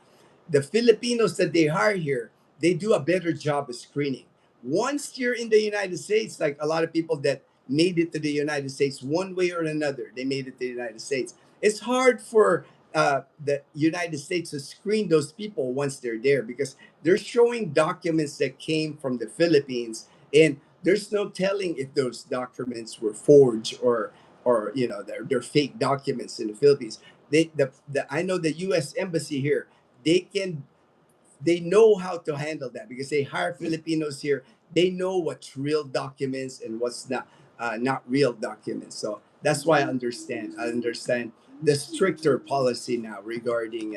The Filipinos that they hire here, they do a better job of screening. Once you're in the United States, like a lot of people that made it to the United States one way or another, they made it to the United States. It's hard for the United States to screen those people once they're there because they're showing documents that came from the Philippines, and there's no telling if those documents were forged or they're fake documents in the Philippines. I know the U.S. Embassy here, they can they know how to handle that because they hire Filipinos here. They know what's real documents and what's not real documents. So that's why I understand the stricter policy now regarding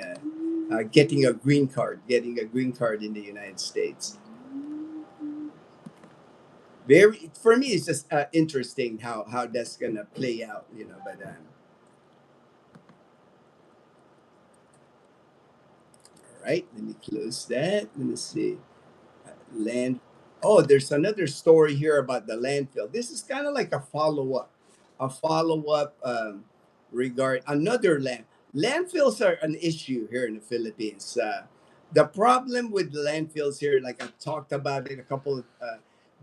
getting a green card in the United States. Very for me, it's just interesting how that's gonna play out. But all right, let me close that. Let me see. Land. Oh, there's another story here about the landfill. This is kind of like a follow up regard another landfills are an issue here in the Philippines. The problem with the landfills here, like I talked about in a couple of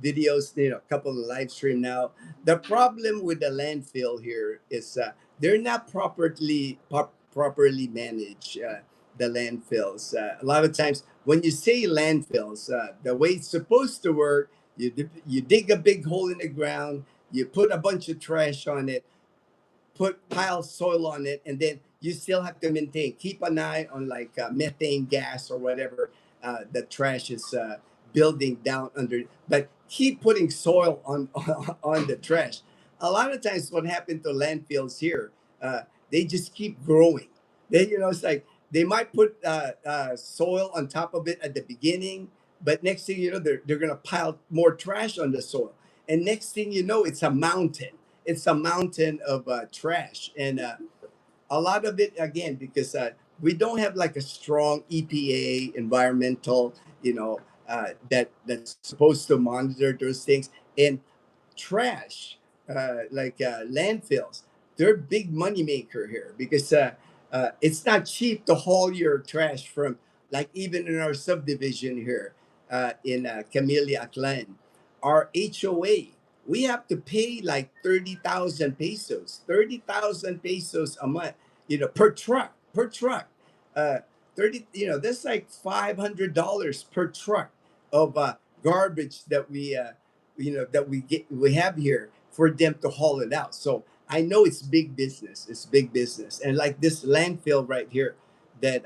videos, a couple of live stream now. The problem with the landfill here is they're not properly managed. The landfills. A lot of times, when you say landfills, the way it's supposed to work, you dig a big hole in the ground, you put a bunch of trash on it, put pile soil on it, and then you still have to keep an eye on like methane gas or whatever the trash is building down under. But keep putting soil on on the trash. A lot of times, what happened to landfills here, they just keep growing. It's like they might put soil on top of it at the beginning, but next thing you know, they're gonna pile more trash on the soil, and next thing you know, it's a mountain of trash, and a lot of it again because we don't have like a strong EPA environmental, that's supposed to monitor those things. And trash, like landfills, they're a big money maker here because it's not cheap to haul your trash from, like even in our subdivision here in Camellia Aklan, our HOA. we have to pay like 30,000 pesos, 30,000 pesos a month, per truck, per truck. 30, that's like $500 per truck of garbage that we have here for them to haul it out. So I know it's big business. It's big business. And like this landfill right here that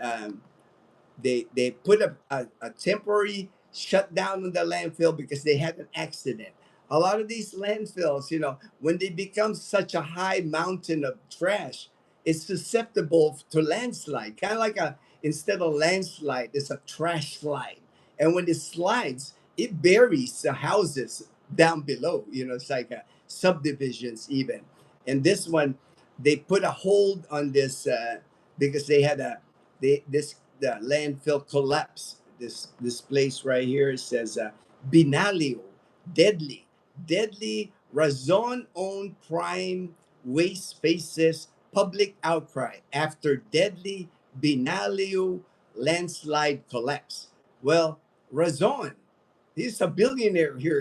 they put a temporary shutdown on the landfill because they had an accident. A lot of these landfills, when they become such a high mountain of trash, it's susceptible to landslide. Kind of like a instead of landslide, it's a trash slide. And when it slides, it buries the houses down below. It's like subdivisions even. And this one, they put a hold on this because they had a they this the landfill collapse. This place right here, it says Binalio, deadly Razon owned prime waste faces public outcry after deadly Binalio landslide collapse. Well, Razon, he's a billionaire here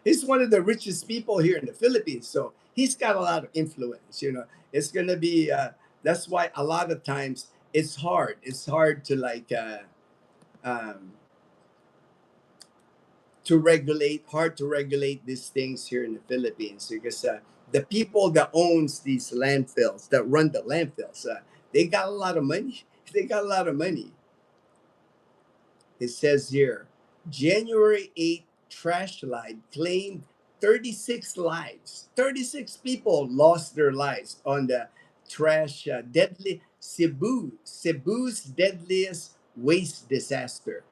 he's one of the richest people here in the Philippines, so he's got a lot of influence. It's gonna be that's why a lot of times it's hard to like um, hard to regulate these things here in the Philippines because the people that owns these landfills, that run the landfills, they got a lot of money. They got a lot of money. It says here, January 8th, trash line claimed 36 lives. 36 people lost their lives on the trash, deadly Cebu's deadliest waste disaster.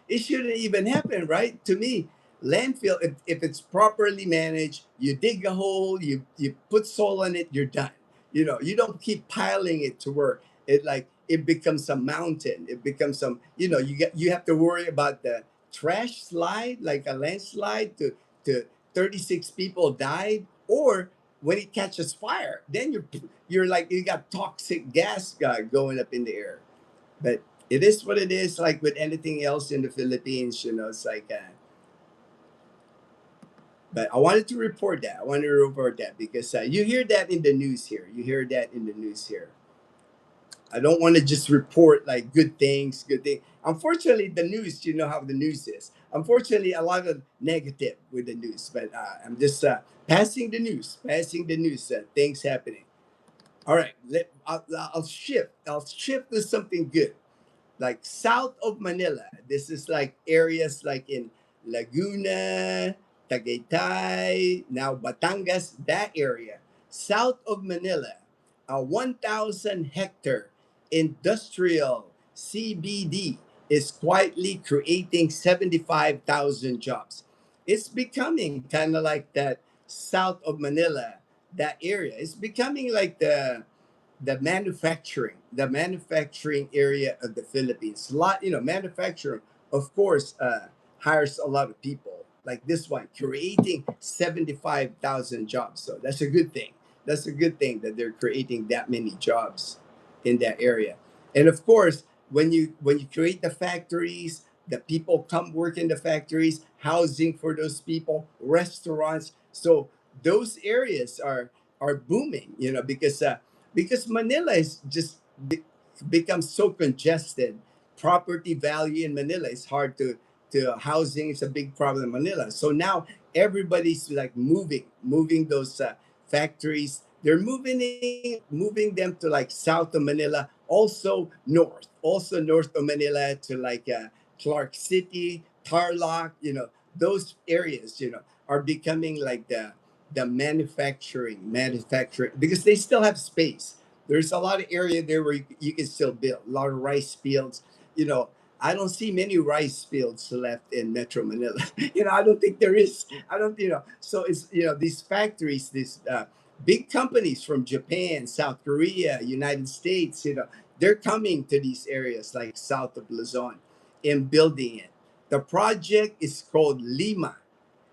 It shouldn't even happen, right? To me, landfill, if it's properly managed, you dig a hole, you put soil in it, you're done. You don't keep piling it to work it becomes a mountain. It becomes some, you have to worry about the trash slide, like a landslide to 36 people died, or when it catches fire, then you're like you got toxic gas going up in the air. But it is what it is. Like with anything else in the Philippines, it's like. But I wanted to report that. I wanted to report that because you hear that in the news here. You hear that in the news here. I don't want to just report like good things, good thing. Unfortunately, the news, you know how the news is. Unfortunately, a lot of negative with the news, but I'm just passing the news, things happening. All right, I'll shift. I'll shift to something good like south of Manila. This is like areas like in Laguna, Tagaytay, now Batangas, that area. South of Manila, a 1,000 hectare industrial CBD is quietly creating 75,000 jobs. It's becoming kind of like that south of Manila, that area. It's becoming like the manufacturing area of the Philippines. A lot, manufacturing, of course, hires a lot of people. Like this one, creating 75,000 jobs. So that's a good thing. That's a good thing that they're creating that many jobs in that area. And of course, when you create the factories, the people come work in the factories, housing for those people, restaurants. So those areas are booming, because Manila is just become so congested. Property value in Manila is hard to housing is a big problem in Manila. So now everybody's like moving those factories. They're moving them to like south of Manila, also north of Manila to like Clark City, Tarlac. Those areas, are becoming like the manufacturing because they still have space. There's a lot of area there where you can still build a lot of rice fields. You know, I don't see many rice fields left in Metro Manila. I don't think there is. I don't, So it's these factories, these big companies from Japan, South Korea, United States. They're coming to these areas like south of Luzon and building it. The project is called Lima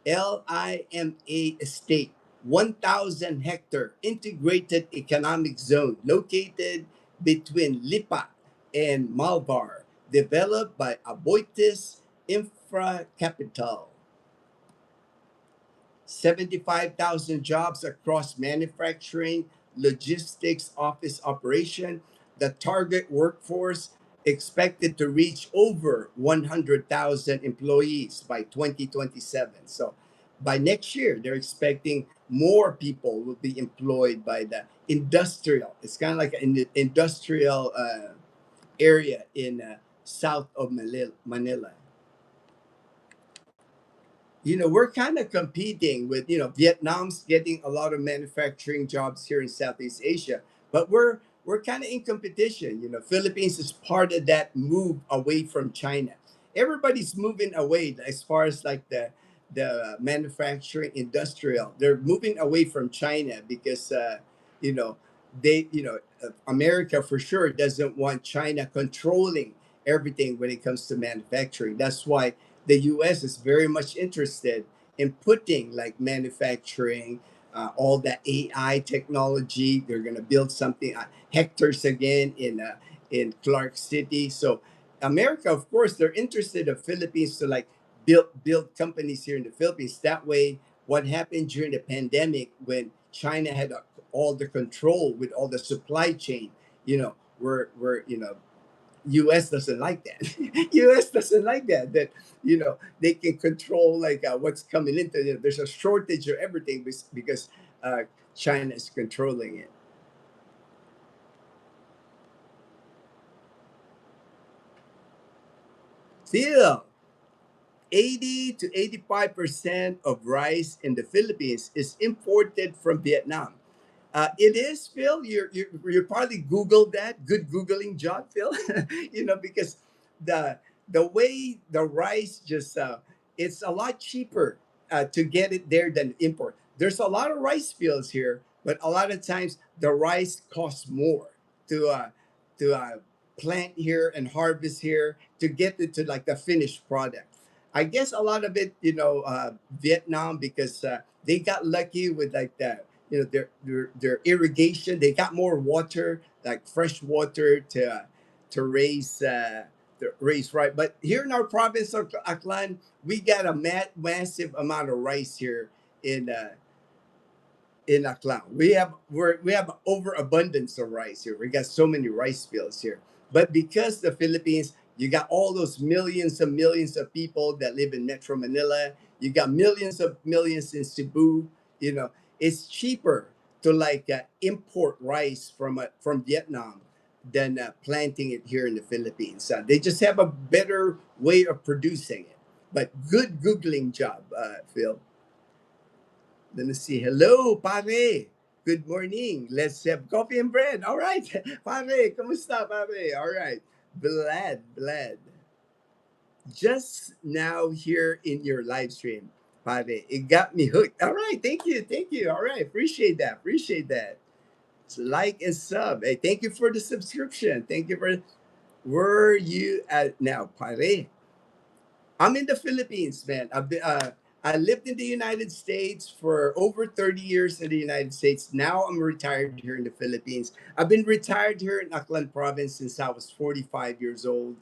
Estate, 1,000 hectare integrated economic zone located between Lipa and Malvar, developed by Aboitiz Infra Capital. 75,000 jobs across manufacturing, logistics, office operation. The target workforce expected to reach over 100,000 employees by 2027. So by next year, they're expecting more people will be employed by the industrial. It's kind of like an industrial area in south of Manila. We're kind of competing with, Vietnam's getting a lot of manufacturing jobs here in Southeast Asia, but we're kind of in competition. Philippines is part of that move away from China. Everybody's moving away as far as like the manufacturing industrial. They're moving away from China because you know America for sure doesn't want China controlling everything when it comes to manufacturing. That's why the US is very much interested in putting like manufacturing, all the AI technology. They're going to build something, hectares again in Clark City. So America, of course, they're interested in Philippines to like build companies here in the Philippines. That way, what happened during the pandemic when China had all the control with all the supply chain, we're US doesn't like that. US doesn't like that. That they can control like what's coming into it. There's a shortage of everything because China is controlling it. Still, 80 to 85% of rice in the Philippines is imported from Vietnam. It is, Phil. You probably Googled that. Good Googling job, Phil. Because the way the rice just it's a lot cheaper to get it there than import. There's a lot of rice fields here, but a lot of times the rice costs more to plant here and harvest here to get it to like the finished product. I guess a lot of it, Vietnam, because they got lucky with like that, their irrigation. They got more water, like fresh water to raise right. But here in our province of Aklan, we got a massive amount of rice here in in Aklan. We have overabundance of rice here. We got so many rice fields here. But because the Philippines, you got all those millions of people that live in Metro Manila. You got millions in Cebu. It's cheaper to like import rice from Vietnam than planting it here in the Philippines. They just have a better way of producing it. But good googling job, Phil. Let me see. Hello, pare. Good morning. Let's have coffee and bread. All right. Pare, kumusta, pare? All right. Glad. Just now here in your live stream, pare. It got me hooked. All right. Thank you. Thank you. All right. Appreciate that. So like and sub. Hey, thank you for the subscription. Thank you for where you at now, pare. I'm in the Philippines, man. I lived in the United States for over 30 years in the United States. Now I'm retired here in the Philippines. I've been retired here in Aklan province since I was 45 years old.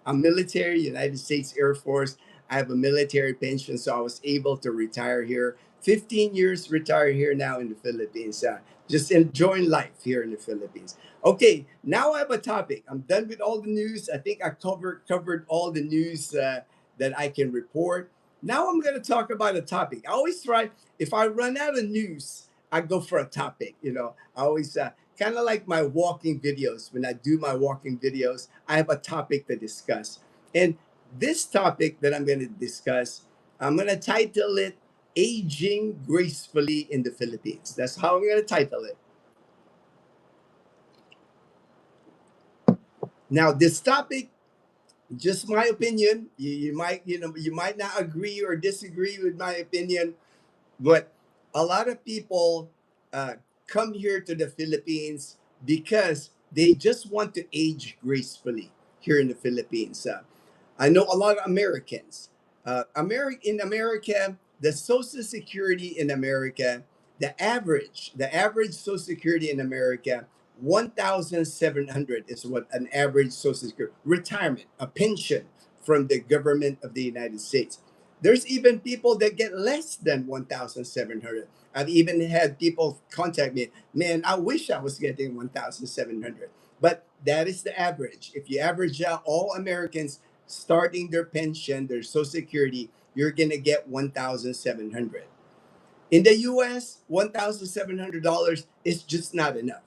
I'm military, United States Air Force. I have a military pension, so I was able to retire here. 15 years retired here now in the Philippines. Just enjoying life here in the Philippines. Okay, now I have a topic. I'm done with all the news. I think I covered all the news that I can report. Now I'm going to talk about a topic. I always try, if I run out of news, I go for a topic. I always kind of like my walking videos. When I do my walking videos, I have a topic to discuss. And this topic that I'm going to discuss, I'm going to title it Aging Gracefully in the Philippines. That's how I'm going to title it. Now, this topic, just my opinion. You might not agree or disagree with my opinion, but a lot of people uh, come here to the Philippines because they just want to age gracefully here in the Philippines. I know a lot of Americans. In America, the Social Security in America, the average Social Security in America, 1,700 is what an average Social Security retirement, a pension from the government of the United States. There's even people that get less than 1,700. I've even had people contact me, man, I wish I was getting 1,700. But that is the average. If you average out all Americans starting their pension, their Social Security, you're going to get 1,700. In the US, $1,700 is just not enough.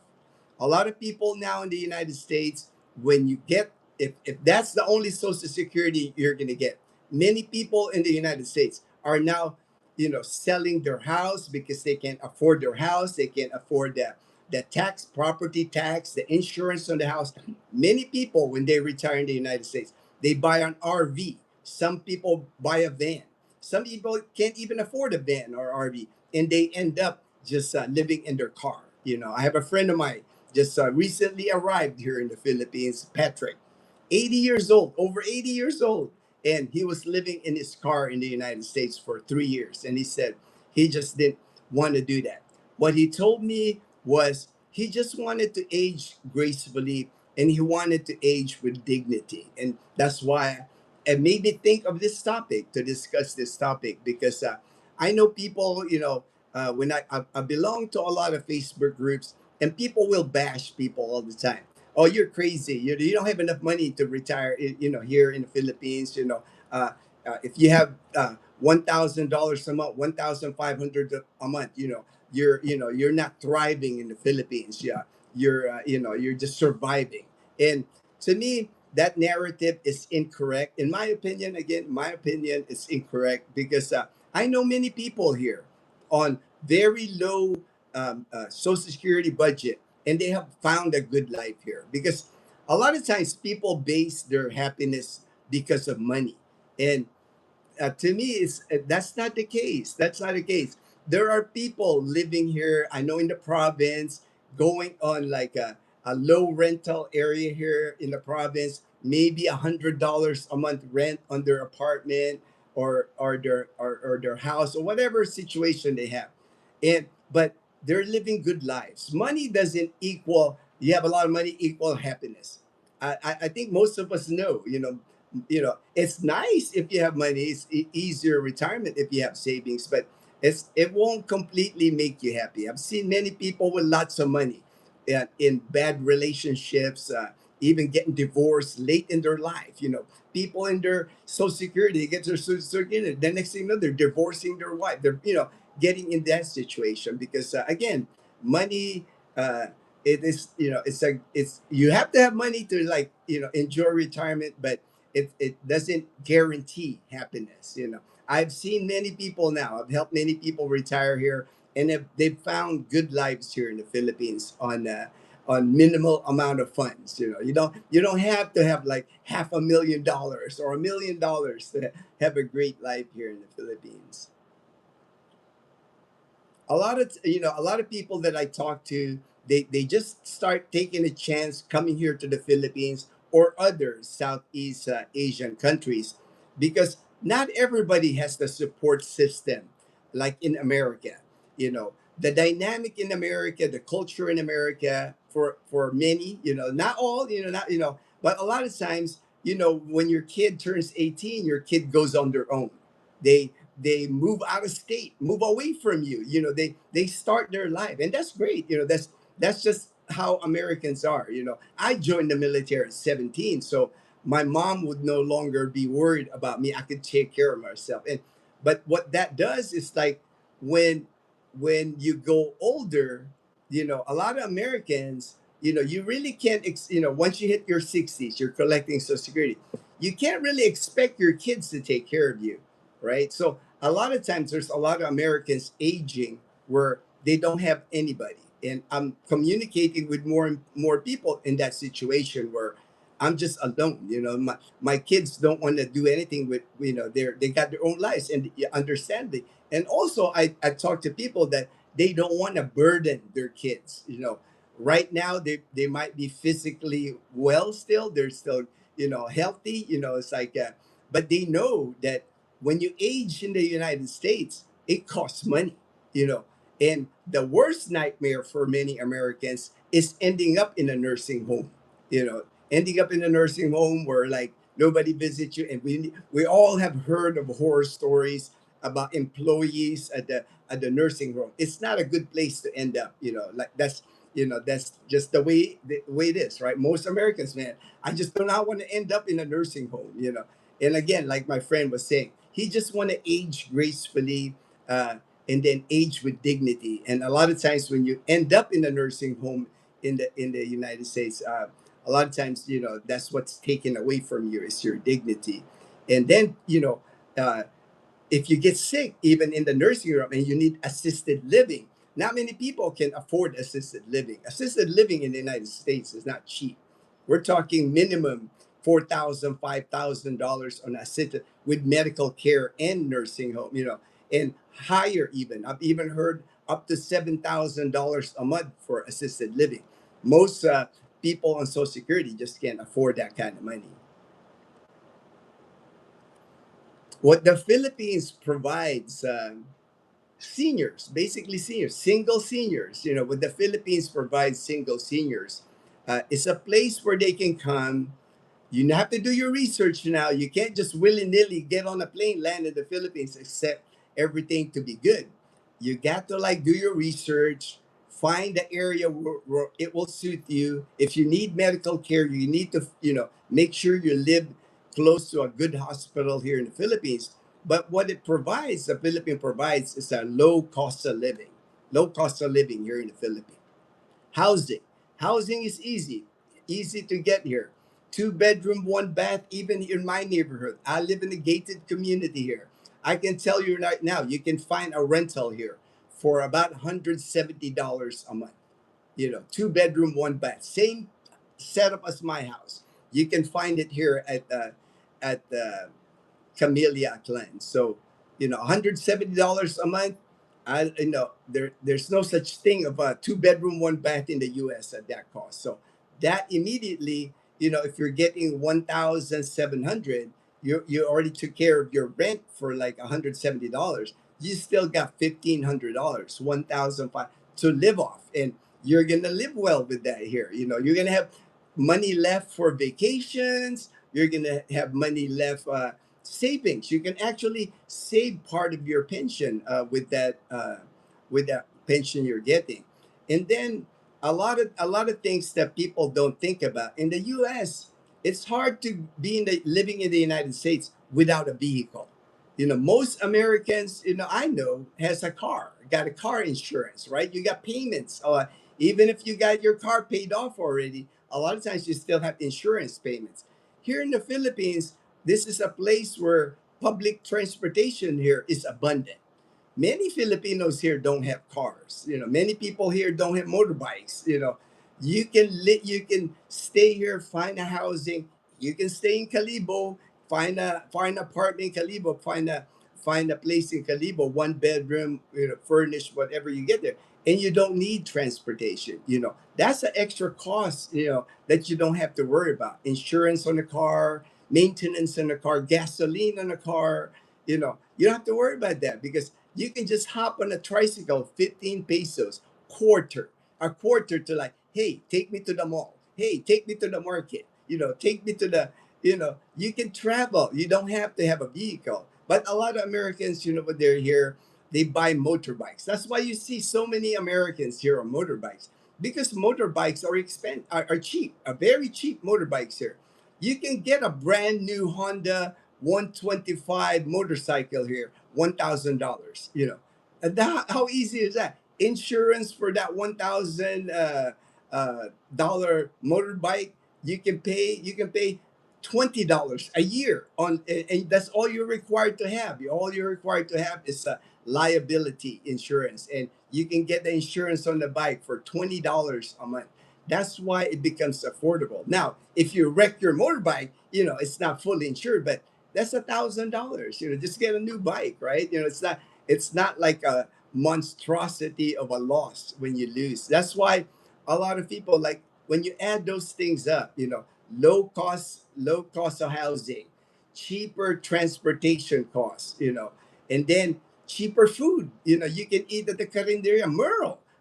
A lot of people now in the United States, when you get, if that's the only Social Security you're going to get, many people in the United States are now, selling their house because they can't afford their house. They can't afford the tax, property tax, the insurance on the house. Many people, when they retire in the United States, they buy an RV. Some people buy a van. Some people can't even afford a van or RV, and they end up just living in their car. I have a friend of mine just recently arrived here in the Philippines, Patrick, 80 years old, over 80 years old. And he was living in his car in the United States for 3 years. And he said he just didn't want to do that. What he told me was he just wanted to age gracefully, and he wanted to age with dignity. And that's why it made me think of this topic, to discuss this topic, because I know people, when I belong to a lot of Facebook groups, and people will bash people all the time. Oh, you're crazy. You don't have enough money to retire, here in the Philippines. Uh, if you have $1,000 a month, 1,500 a month, you're not thriving in the Philippines. Yeah, you're just surviving. And to me, that narrative is incorrect. In my opinion, again, my opinion is incorrect, because I know many people here on very low Social Security budget, and they have found a good life here. Because a lot of times people base their happiness because of money, and to me, it's that's not the case. That's not the case. There are people living here, I know, in the province, going on like a low rental area here in the province, maybe $100 a month rent on their apartment, or their house, or whatever situation they have. And but they're living good lives. Money doesn't equal, you have a lot of money equal happiness. I think most of us know, it's nice if you have money. It's easier retirement if you have savings, but it won't completely make you happy. I've seen many people with lots of money in bad relationships, even getting divorced late in their life. People in their Social Security, they get their Social Security, the next thing you know, they're divorcing their wife. They're getting in that situation because again, money. It is, it's, you have to have money to, like, enjoy retirement, but it doesn't guarantee happiness. I've seen many people now, I've helped many people retire here, and they've found good lives here in the Philippines on minimal amount of funds. You don't have to have like $500,000 or $1 million to have a great life here in the Philippines. A lot of people that I talk to, they just start taking a chance coming here to the Philippines or other Southeast Asian countries, because not everybody has the support system like in America. The dynamic in America, the culture in America, for many, not all, not, but a lot of times, when your kid turns 18, your kid goes on their own. They move out of state, move away from you. They start their life, and that's great. That's just how Americans are. I joined the military at 17, so my mom would no longer be worried about me. I could take care of myself. And but what that does is, like, when you go older, a lot of Americans, you really can't once you hit your 60s, you're collecting Social Security, you can't really expect your kids to take care of you, right? So a lot of times there's a lot of Americans aging where they don't have anybody. And I'm communicating with more and more people in that situation where I'm just alone. My kids don't want to do anything with, they got their own lives, and understanding. And also I talk to people that they don't want to burden their kids. Right now they might be physically well still, they're still, healthy, it's like, but they know that when you age in the United States, it costs money, you know. And the worst nightmare for many Americans is ending up in a nursing home, ending up in a nursing home where, like, nobody visits you, and we all have heard of horror stories about employees at the nursing home. It's not a good place to end up. Like that's just the way it is, right? Most Americans, man, I just do not want to end up in a nursing home. And again, like my friend was saying, he just want to age gracefully, uh, and then age with dignity. And a lot of times, when you end up in a nursing home in the United States, a lot of times, that's what's taken away from you is your dignity. And then, if you get sick, even in the nursing home, and you need assisted living, not many people can afford assisted living. Assisted living in the United States is not cheap. We're talking minimum $4,000, $5,000 on assisted with medical care and nursing home, and higher even. I've even heard up to $7,000 a month for assisted living. Most people on Social Security just can't afford that kind of money. What the Philippines provides, seniors, basically seniors, single seniors, what the Philippines provides single seniors, it's a place where they can come. You have to do your research now. You can't just willy nilly get on a plane, land in the Philippines, accept everything to be good. You got to like do your research, find the area where it will suit you. If you need medical care, you need to, make sure you live close to a good hospital here in the Philippines. But what it provides, the Philippines provides, is a low cost of living. Low cost of living here in the Philippines. Housing. Housing is easy to get here. 2 bedroom, 1 bath, even in my neighborhood. I live in a gated community here. I can tell you right now, you can find a rental here for about $170 a month. 2 bedroom, 1 bath. Same setup as my house. You can find it here at Camellia Clan. So, $170 a month. There's no such thing of a 2 bedroom, 1 bath in the US at that cost. So that immediately, if you're getting 1,700, you already took care of your rent for like $170. You still got $1,500, 1,005 to live off. And you're gonna live well with that here. You're gonna have money left for vacations. You're gonna have money left, savings. You can actually save part of your pension, with that pension you're getting. And then a lot of things that people don't think about in the US. It's hard to be living in the United States without a vehicle. Most Americans, I know, has a car, got a car insurance, right? You got payments. Even if you got your car paid off already, a lot of times you still have insurance payments. Here in the Philippines, this is a place where public transportation here is abundant. Many Filipinos here don't have cars. Many people here don't have motorbikes. You can stay here, find a housing. You can stay in Calibo, find an apartment in Calibo, find a place in Calibo, 1 bedroom, furnished, whatever you get there, and you don't need transportation. That's an extra cost. That you don't have to worry about. Insurance on the car, maintenance on the car, gasoline on the car. You don't have to worry about that because you can just hop on a tricycle, 15 pesos, quarter, a quarter to like, hey, take me to the mall. Hey, take me to the market. Take me to you can travel. You don't have to have a vehicle. But a lot of Americans, when they're here, they buy motorbikes. That's why you see so many Americans here on motorbikes because motorbikes are cheap, are very cheap motorbikes here. You can get a brand new Honda 125 motorcycle here, $1,000. And how easy is that? Insurance for that $1,000 motorbike, you can pay $20 a year on, and that's all you're required to have. All you're required to have is a liability insurance, and you can get the insurance on the bike for $20 a month. That's why it becomes affordable. Now, if you wreck your motorbike, it's not fully insured, but that's $1,000. Just get a new bike, right? It's not like a monstrosity of a loss when you lose. That's why a lot of people, like, when you add those things up, low cost of housing, cheaper transportation costs, and then cheaper food. You can eat at the Carinderia.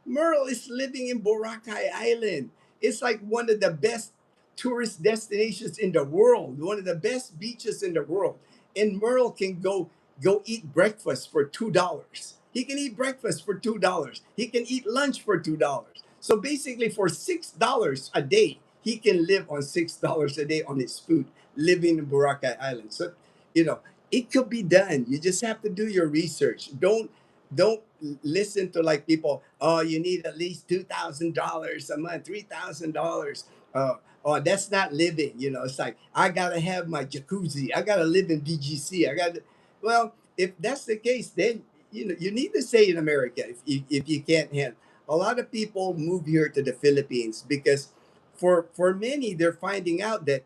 Merle is living in Boracay Island. It's like one of the best tourist destinations in the world, one of the best beaches in the world. And Merle can go eat breakfast for $2. He can eat breakfast for $2. He can eat lunch for $2. So basically, for $6 a day, he can live on $6 a day on his food, living in Boracay Island. So, you know, it could be done. You just have to do your research. Don't listen to like people. Oh, you need at least $2,000 a month, $3,000. Oh, that's not living. You know, it's like I gotta have my jacuzzi. I gotta live in BGC. I got. Well, if that's the case, then you need to stay in America if you can't handle. A lot of people move here to the Philippines because for many they're finding out that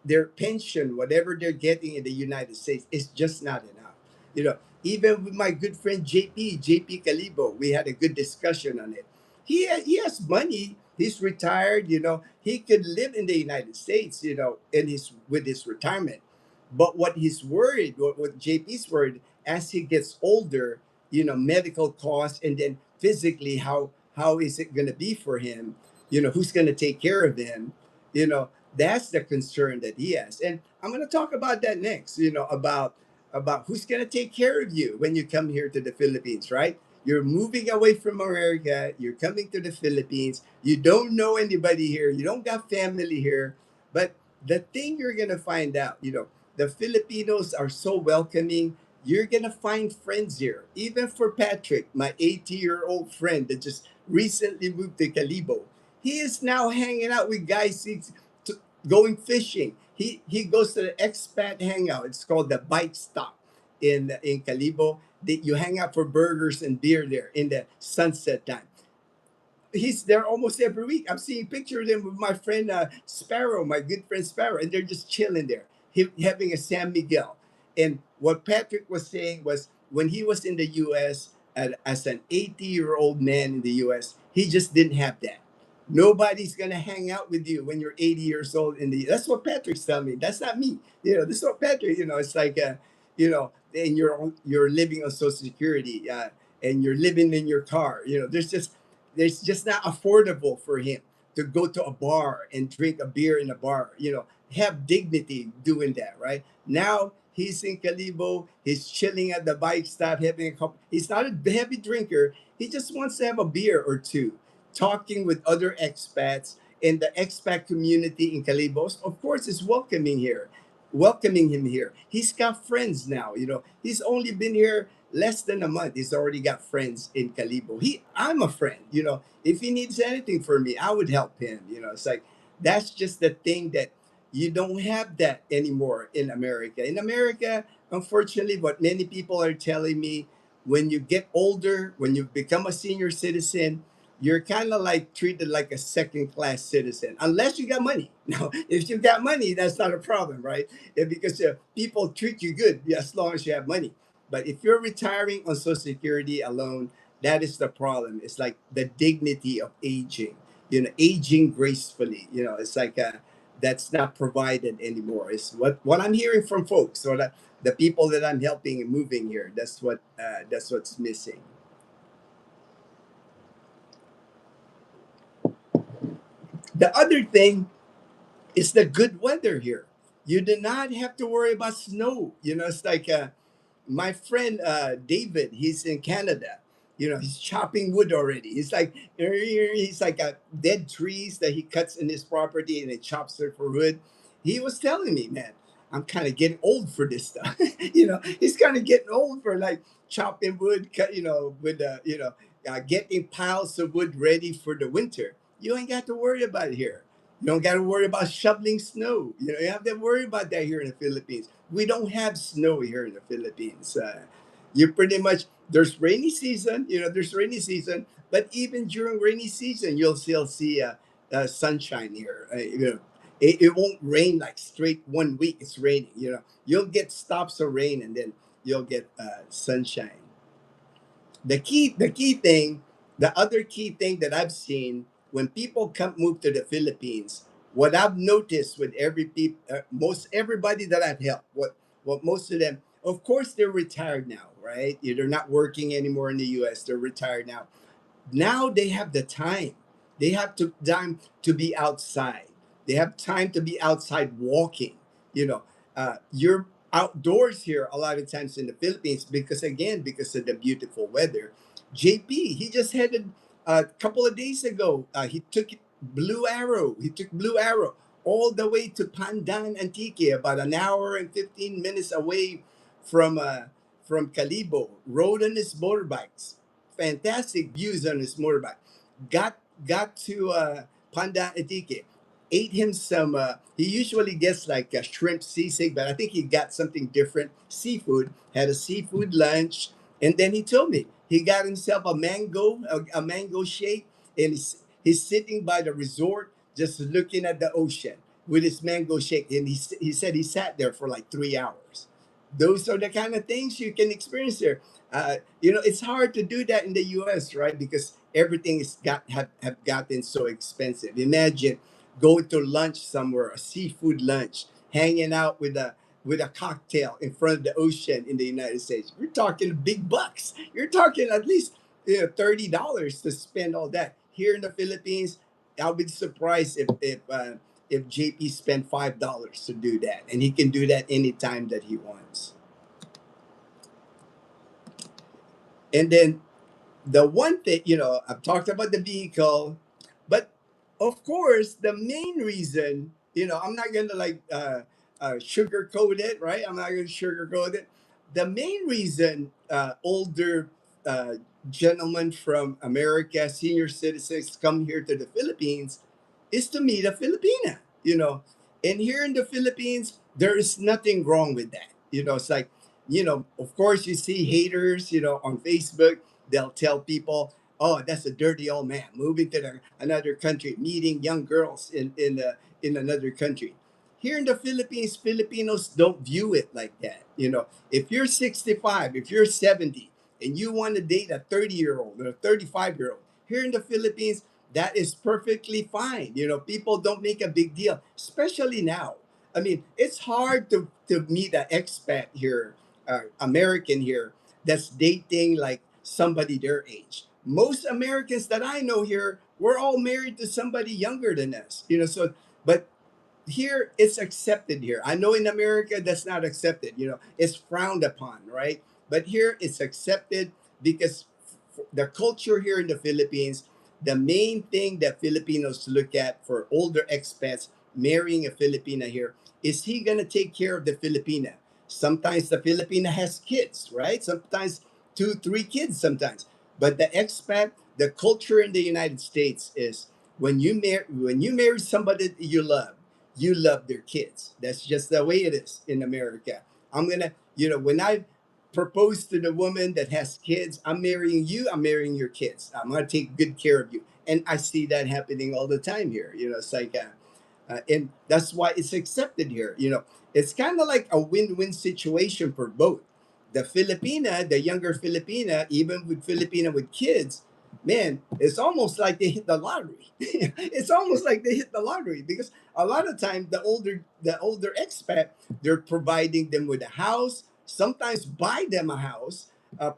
their pension, whatever they're getting in the United States, is just not enough. You know, even with my good friend JP Calibo, we had a good discussion on it. He has money. He's retired. You know, he could live in the United States. You know, in his with his retirement. But what he's worried, what JP's worried, as he gets older, medical costs, and then physically, how is it going to be for him? Who's going to take care of him? That's the concern that he has, and I'm going to talk about that next. About who's going to take care of you when you come here to the Philippines, right? You're moving away from America. You're coming to the Philippines. You don't know anybody here. You don't got family here. But the thing you're going to find out, the Filipinos are so welcoming. You're going to find friends here. Even for Patrick, my 80-year-old friend that just recently moved to Calibo. He is now hanging out with guys going fishing. He goes to the expat hangout. It's called the Bike Stop in Calibo. You hang out for burgers and beer there in the sunset time. He's there almost every week. I'm seeing pictures of him with my friend Sparrow, my good friend Sparrow, and they're just chilling there, having a San Miguel. And what Patrick was saying was when he was in the U.S. As an 80-year-old man in the U.S., he just didn't have that. Nobody's gonna hang out with you when you're 80 years old in the. That's what Patrick's telling me. That's not me. This is what Patrick. It's like, and you're living on Social Security, and you're living in your car. There's just not affordable for him to go to a bar and drink a beer in a bar, have dignity doing that, right? Now he's in Calibo, he's chilling at the bike stop, having a cup. He's not a heavy drinker. He just wants to have a beer or two, talking with other expats. And the expat community in Calibo, of course, is welcoming him here. He's got friends now. He's only been here less than a month. He's already got friends in Calibo. I'm a friend. If he needs anything from me, I would help him. It's like that's just the thing that you don't have that anymore in America. In America, unfortunately, what many people are telling me, when you get older, when you become a senior citizen, you're kind of like treated like a second class citizen, unless you got money. Now, if you got money, that's not a problem, right? Because people treat you good, yeah, as long as you have money. But if you're retiring on Social Security alone, that is the problem. It's like the dignity of aging, aging gracefully. It's like that's not provided anymore. It's what I'm hearing from folks, or the people that I'm helping and moving here. That's what's missing. The other thing is the good weather here. You do not have to worry about snow. It's like my friend David, he's in Canada. He's chopping wood already. He's like dead trees that he cuts in his property and he chops it for wood. He was telling me, man, I'm kind of getting old for this stuff. He's kind of getting old for like chopping wood, with getting piles of wood ready for the winter. You ain't got to worry about it here. You don't got to worry about shoveling snow. You have to worry about that here in the Philippines. We don't have snow here in the Philippines. You pretty much there's rainy season. There's rainy season, but even during rainy season, you'll still see sunshine here. It won't rain like straight 1 week. It's raining. You'll get stops of rain and then you'll get sunshine. The key thing, the other key thing that I've seen when people come move to the Philippines, what I've noticed with most everybody that I've helped, what most of them, of course, they're retired now, right? They're not working anymore in the U.S. They're retired now. Now they have the time. They have time to be outside. They have time to be outside walking. You know, you're outdoors here a lot of times in the Philippines because, again, because of the beautiful weather. JP, he just headed a couple of days ago. He took Blue Arrow. He took Blue Arrow all the way to Pandan Antique, about an hour and 15 minutes away from Calibo. Rode on his motorbikes, fantastic views on his motorbike. Got to Pandan Antique, ate him some. He usually gets like a shrimp sisig, but I think he got something different. Seafood. Had a seafood lunch, and then he told me he got himself a mango shake, and he's sitting by the resort, just looking at the ocean with his mango shake, and he said he sat there for like 3 hours. Those are the kind of things you can experience there. It's hard to do that in the U.S., right? Because everything is have gotten so expensive. Imagine going to lunch somewhere, a seafood lunch, hanging out with a cocktail in front of the ocean in the United States. You're talking big bucks. You're talking at least $30 to spend all that. Here in the Philippines, I'll be surprised if JP spent $5 to do that, and he can do that anytime that he wants. And then the one thing, I've talked about the vehicle, but of course, the main reason, I'm not going to like sugarcoat it, right? I'm not going to sugarcoat it. The main reason older uh, gentlemen from America, senior citizens, come here to the Philippines is to meet a Filipina. And here in the Philippines, there is nothing wrong with that. It's like, of course, you see haters, on Facebook. They'll tell people, "Oh, that's a dirty old man moving to another country, meeting young girls in another country." Here in the Philippines, Filipinos don't view it like that. If you're 65, if you're 70, and you want to date a 30-year-old or a 35-year-old, here in the Philippines, that is perfectly fine. People don't make a big deal, especially now. I mean, it's hard to meet an expat here, American here, that's dating like somebody their age. Most Americans that I know here, we're all married to somebody younger than us. But here it's accepted here. I know in America that's not accepted. It's frowned upon, right? But here it's accepted because the culture here in the Philippines, the main thing that Filipinos look at for older expats marrying a Filipina here is he gonna take care of the Filipina. Sometimes the Filipina has kids, right? Sometimes two, three kids sometimes. But the expat, the culture in the United States is when you marry somebody that you love their kids. That's just the way it is in America. When I propose to the woman that has kids, I'm marrying you, I'm marrying your kids. I'm gonna take good care of you. And I see that happening all the time here. It's like, and that's why it's accepted here. It's kind of like a win-win situation for both. The younger Filipina, even with Filipina with kids, man, it's almost like they hit the lottery. It's almost like they hit the lottery because a lot of times the older expat, they're providing them with a house, sometimes buy them a house,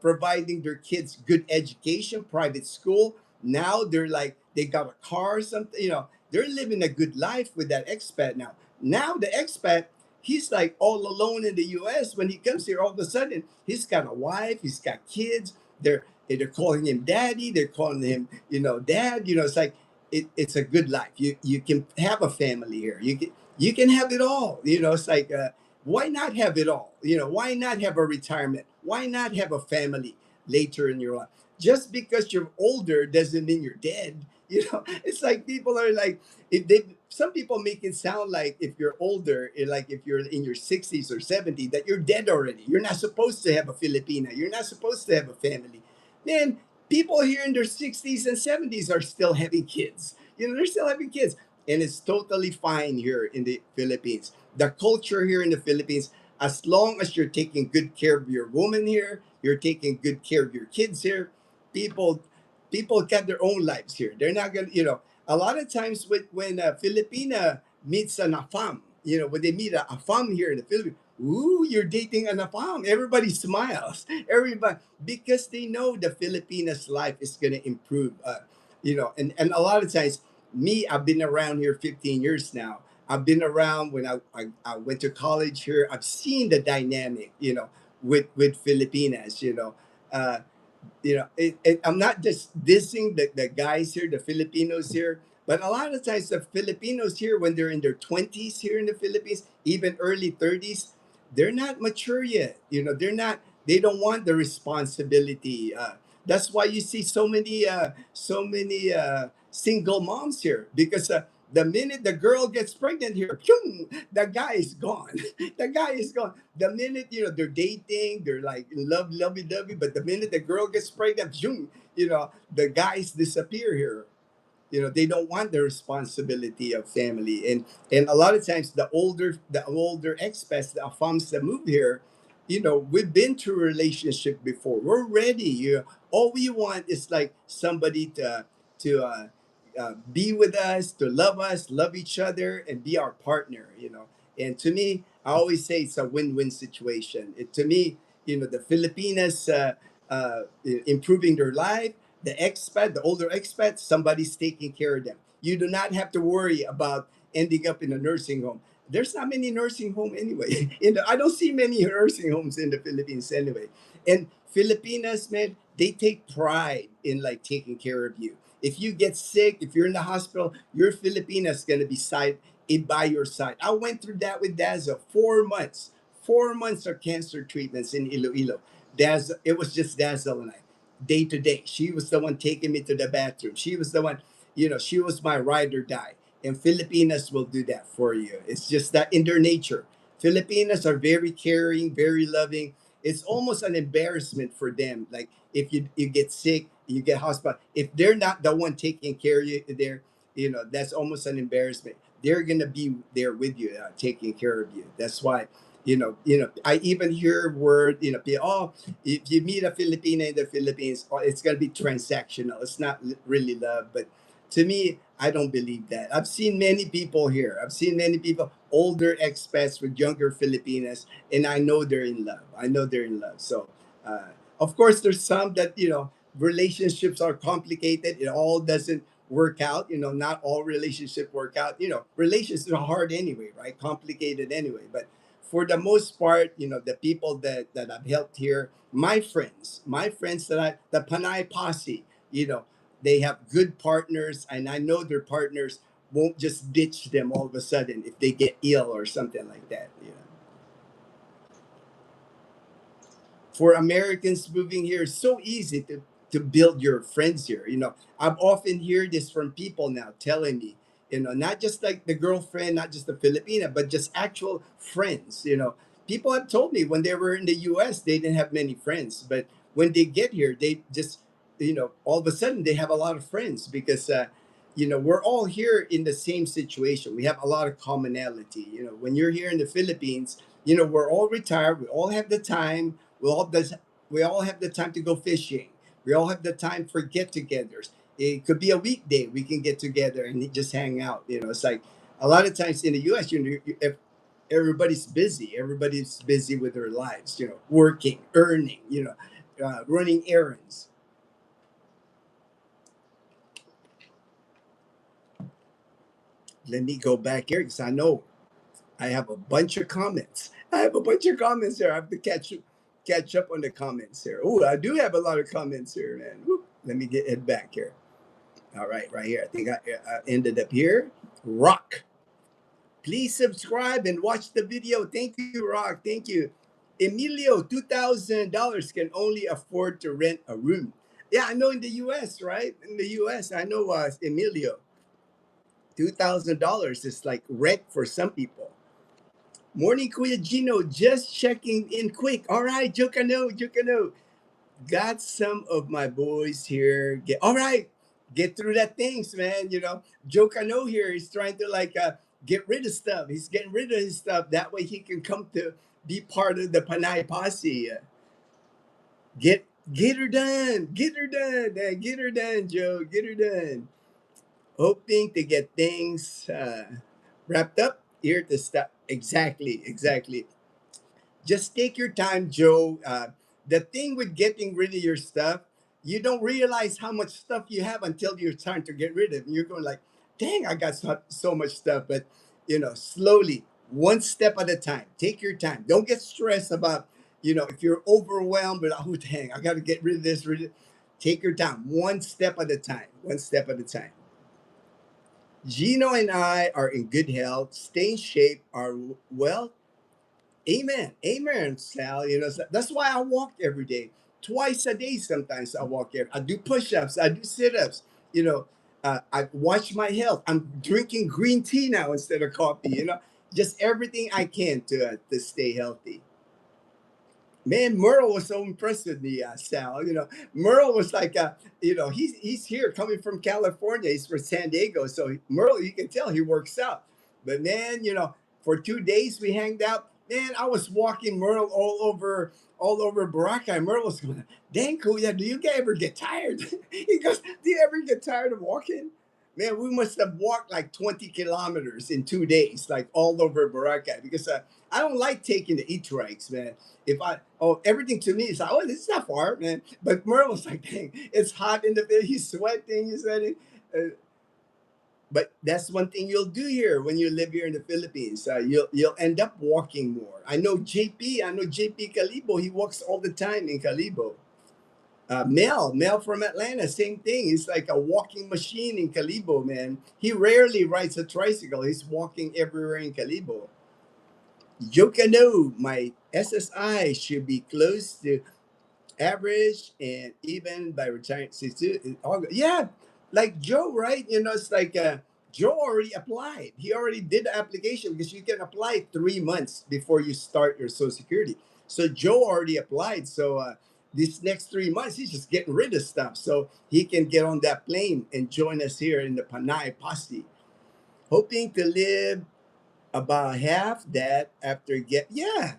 providing their kids good education, private school. Now they're like they got a car, or something. They're living a good life with that expat now. Now the expat, he's like all alone in the U.S. When he comes here, all of a sudden he's got a wife, he's got kids. They're calling him daddy. They're calling him, dad. It's like it's a good life. You can have a family here. You can have it all. It's like why not have it all? Why not have a retirement? Why not have a family later in your life? Just because you're older doesn't mean you're dead. It's like people are like, if they some people make it sound like if you're older, like if you're in your 60s or 70s, that you're dead already. You're not supposed to have a Filipina. You're not supposed to have a family. Man, people here in their 60s and 70s are still having kids. They're still having kids. And it's totally fine here in the Philippines. The culture here in the Philippines, as long as you're taking good care of your woman here, you're taking good care of your kids here, people people got their own lives here. They're not gonna, a lot of times when a Filipina meets an afam, when they meet a afam here in the Philippines, ooh, you're dating an afam. Everybody smiles. Everybody, because they know the Filipinas life is gonna improve. And a lot of times Me, I've been around here 15 years now. I've been around when I went to college here. I've seen the dynamic, with Filipinas, uh, I'm not just dissing the guys here, the Filipinos here, but a lot of times the Filipinos here, when they're in their 20s here in the Philippines, even early 30s, they're not mature yet. They don't want the responsibility. That's why you see so many single moms here, because the minute the girl gets pregnant here, phew, the guy is gone. The guy is gone. The minute they're dating, they're like in love, lovey dovey. But the minute the girl gets pregnant, phew, the guys disappear here. They don't want the responsibility of family, and a lot of times the older expats, the afams that move here, we've been through a relationship before. We're ready. All we want is like somebody to be with us, love each other, and be our partner. And to me, I always say it's a win-win situation. To me, the Filipinas improving their life, the older expat, somebody's taking care of them. You do not have to worry about ending up in a nursing home. There's not many nursing home anyway. I don't see many nursing homes in the Philippines anyway. And Filipinas, man, they take pride in like taking care of you. If you get sick, if you're in the hospital, your Filipinas gonna be by your side. I went through that with Dazzle. 4 months, 4 months of cancer treatments in Iloilo. Dazzle, it was just Dazzle and I, day to day. She was the one taking me to the bathroom. She was the one, she was my ride or die. And Filipinas will do that for you. It's just that in their nature. Filipinas are very caring, very loving. It's almost an embarrassment for them. Like if you get sick, you get hospital. If they're not the one taking care of you there, that's almost an embarrassment. They're gonna be there with you, taking care of you. That's why, I even hear word, oh, if you meet a Filipina in the Philippines, oh, it's gonna be transactional. It's not really love, but to me, I don't believe that. I've seen many people here. I've seen many people, older expats with younger Filipinas, and I know they're in love. I know they're in love. So, of course, there's some that relationships are complicated. It all doesn't work out. Not all relationships work out. Relationships are hard anyway, right? Complicated anyway. But for the most part, the people that I've helped here, my friends the Panay posse, they have good partners, and I know their partners won't just ditch them all of a sudden if they get ill or something like that. For Americans moving here, it's so easy to build your friends here. I've often hear this from people now telling me, not just like the girlfriend, not just the Filipina, but just actual friends. People have told me when they were in the US, they didn't have many friends, but when they get here, they just, all of a sudden they have a lot of friends because, we're all here in the same situation. We have a lot of commonality. When you're here in the Philippines, we're all retired. We all have the time. We all have the time to go fishing. We all have the time for get-togethers. It could be a weekday. We can get together and just hang out. It's like a lot of times in the U.S. If everybody's busy. Everybody's busy with their lives. Working, earning. Running errands. Let me go back here because I know I have a bunch of comments. I have a bunch of comments here. I have to catch up on the comments here. Oh, I do have a lot of comments here, man. Woo. Let me get it back here. All right here. I think I ended up here. Rock. Please subscribe and watch the video. Thank you, Rock. Thank you. Emilio, $2,000 can only afford to rent a room. Yeah, I know in the U.S., right? In the U.S., I know Emilio. $2,000 is like rent for some people. Morning, Kuya Gino. Just checking in quick. All right, Jokano, Jokano. Got some of my boys here. All right. Get through that things, man. Jokano here is trying to like get rid of stuff. He's getting rid of his stuff. That way he can come to be part of the Panay posse. Get her done. Get her done. Get her done, Joe. Get her done. Hoping to get things wrapped up here to stop. Exactly, exactly. Just take your time, Joe. The thing with getting rid of your stuff, you don't realize how much stuff you have until you're trying to get rid of it. You're going like, dang, I got so much stuff. But slowly, one step at a time. Take your time. Don't get stressed about, if you're overwhelmed, but oh dang, I got to get rid of this. Take your time, one step at a time. One step at a time. Gino and I are in good health, stay in shape, are well. Amen. Amen, Sal. That's why I walk every day. Twice a day, sometimes I walk every. I do push ups, I do sit ups. You know, I watch my health. I'm drinking green tea now instead of coffee. Just everything I can to stay healthy. Man, Merle was so impressed with me, Sal. Merle was like, he's here coming from California. He's from San Diego, so Merle, you can tell he works out. But man, for 2 days we hanged out. Man, I was walking Merle all over Boracay. Merle was going, "Dang, Kuya, do you ever get tired?" He goes, "Do you ever get tired of walking?" Man, we must have walked like 20 kilometers in 2 days, like all over Boracay, because I don't like taking the e-trikes, man. If I everything to me is like, oh, this is not far, man. But Merle was like, dang, it's hot in the bed. He's sweating. He's sweating. Uh, but that's one thing you'll do here when you live here in the Philippines. You'll end up walking more. I know JP. I know JP Calibo. He walks all the time in Calibo. Mel from Atlanta, same thing. He's like a walking machine in Calibo, man. He rarely rides a tricycle. He's walking everywhere in Calibo. Yokano, my SSI should be close to average, and even by retiring 62 yeah, like Joe, right? It's like Joe already applied. He already did the application, because you can apply 3 months before you start your social security. So Joe already applied. So this next 3 months he's just getting rid of stuff so he can get on that plane and join us here in the Panay Posse, hoping to live about half that after get yeah,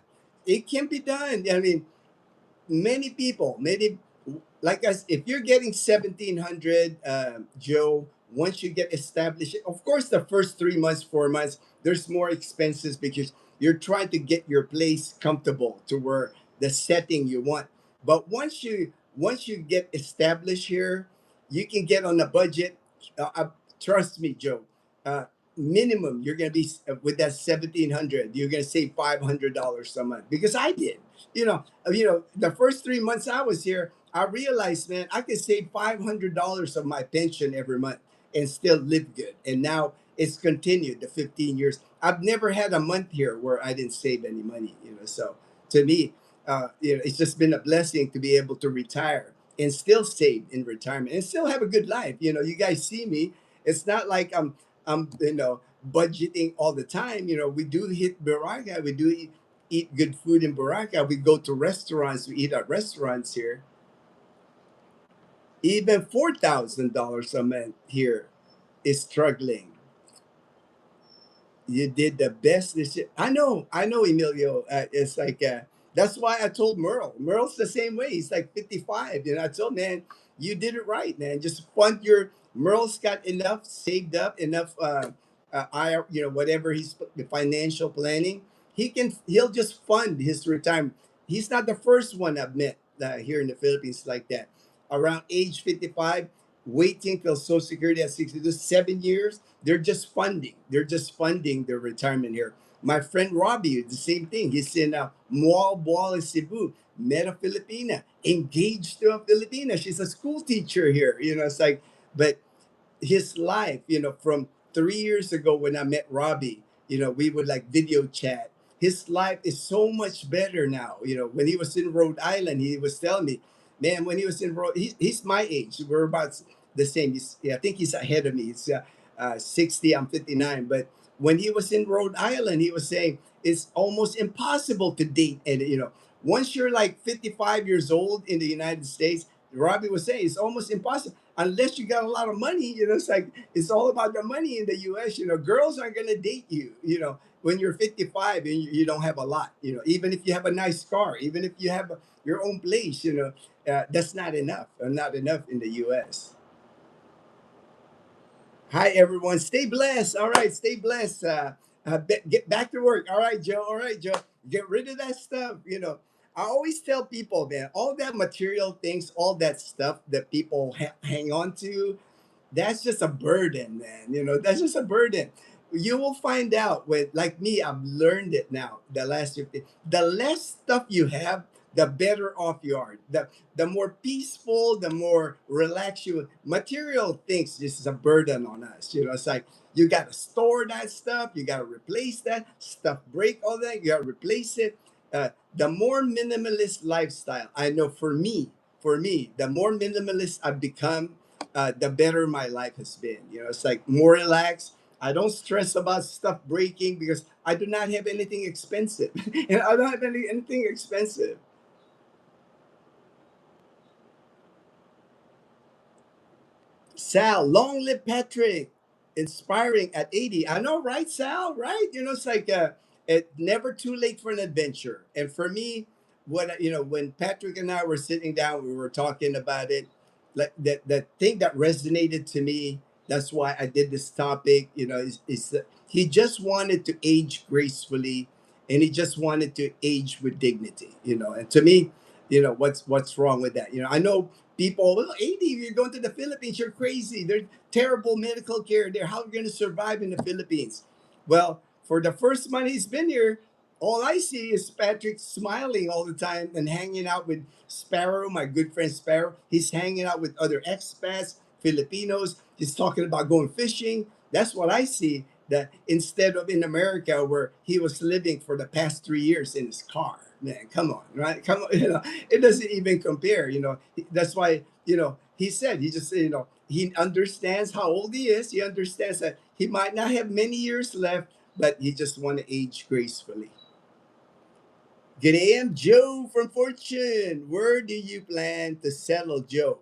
it can be done. I mean, many people, many like us, if you're getting 1700, Joe, once you get established, of course, the first 3 months, 4 months, there's more expenses because you're trying to get your place comfortable to where the setting you want. But once you get established here, you can get on a budget. Trust me, Joe. Uh, Minimum you're gonna be with that 1700. You're gonna save $500 a month, because I did. The first 3 months I was here, I realized, man, I could save $500 of my pension every month and still live good. And now it's continued the 15 years. I've never had a month here where I didn't save any money. So to me, it's just been a blessing to be able to retire and still save in retirement and still have a good life. You guys see me. It's not like I'm budgeting all the time. We do hit Baraka. We do eat good food in Baraka. We go to restaurants. We eat at restaurants here. Even $4,000 a month here is struggling. You did the best this year. I know, Emilio. It's like that's why I told Merle. Merle's the same way. He's like 55. I told, man, you did it right, man. Just fund your. Merle's got enough saved up, enough. Whatever he's the financial planning, he'll just fund his retirement. He's not the first one I've met here in the Philippines like that. Around age 55, waiting till Social Security at 62, 7 years. They're just funding their retirement here. My friend Robbie, the same thing. He's in Moalboal, Cebu. Met a Filipina, engaged to a Filipina. She's a school teacher here. It's like, but his life, from 3 years ago when I met Robbie, we would like video chat. His life is so much better now. When he was in Rhode Island, he was telling me, man, when he was in he's my age. We're about the same. I think he's ahead of me. He's 60, I'm 59. But when he was in Rhode Island, he was saying it's almost impossible to date. And, once you're like 55 years old in the United States, Robbie was saying it's almost impossible unless you got a lot of money. It's like it's all about the money in the US. Girls aren't gonna date you, when you're 55 and you don't have a lot. Even if you have a nice car, even if you have your own place, that's not enough. Not enough in the US. Hi everyone, stay blessed. All right, stay blessed. Get back to work. All right, Joe. All right, Joe. Get rid of that stuff. I always tell people, man, all that material things, all that stuff that people hang on to, that's just a burden, man. That's just a burden. You will find out with, like me, I've learned it now. The last 50, the less stuff you have, the better off you are. The more peaceful, the more relaxed you. Material things just is a burden on us. It's like you got to store that stuff. You got to replace that stuff. Break all that. You got to replace it. The more minimalist lifestyle, I know for me, the more minimalist I've become, the better my life has been. It's like more relaxed. I don't stress about stuff breaking because I do not have anything expensive. And I don't have anything expensive. Sal, long live Patrick. Inspiring at 80. I know, right, Sal? Right? It's like it never too late for an adventure. And for me, when Patrick and I were sitting down, we were talking about it. Like the thing that resonated to me, that's why I did this topic, is that he just wanted to age gracefully, and he just wanted to age with dignity. And to me, what's wrong with that? I know people, well, 80, you're going to the Philippines, you're crazy. There's terrible medical care there. How are you going to survive in the Philippines? Well, for the first month he's been here, all I see is Patrick smiling all the time and hanging out with Sparrow, my good friend Sparrow. He's hanging out with other expats, Filipinos. He's talking about going fishing. That's what I see. That instead of in America where he was living for the past 3 years in his car. Man, come on, right? Come on, it doesn't even compare. That's why he said he just he understands how old he is. He understands that he might not have many years left, but he just want to age gracefully. Good AM, Joe from Fortune. Where do you plan to settle, Joe?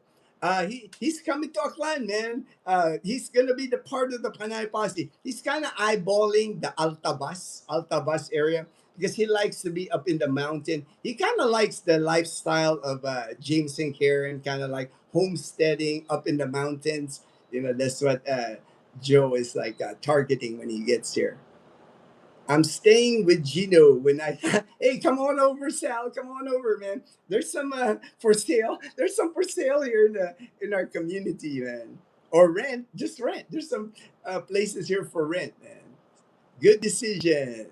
He's coming to Aklan, man. He's gonna be the part of the Panay Posse. He's kind of eyeballing the Altabas area because he likes to be up in the mountain. He kind of likes the lifestyle of James and Karen, kind of like homesteading up in the mountains. That's what Joe is like targeting when he gets here. I'm staying with Gino when I. Hey, come on over, Sal. Come on over, man. There's some for sale. There's some for sale here in our community, man. Or rent, just rent. There's some places here for rent, man. Good decision.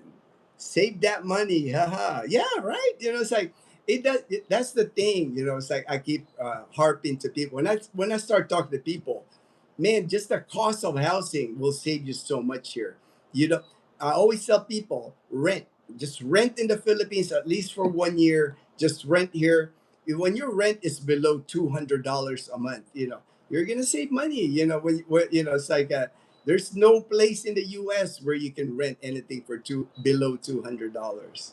Save that money. Haha. Yeah, right. It's like that's the thing. It's like I keep harping to people when I start talking to people, man. Just the cost of housing will save you so much here. You know, I always tell people rent. Just rent in the Philippines at least for 1 year. Just rent here. When your rent is below $200 a month, you're gonna save money. It's like there's no place in the U.S. where you can rent anything for below $200.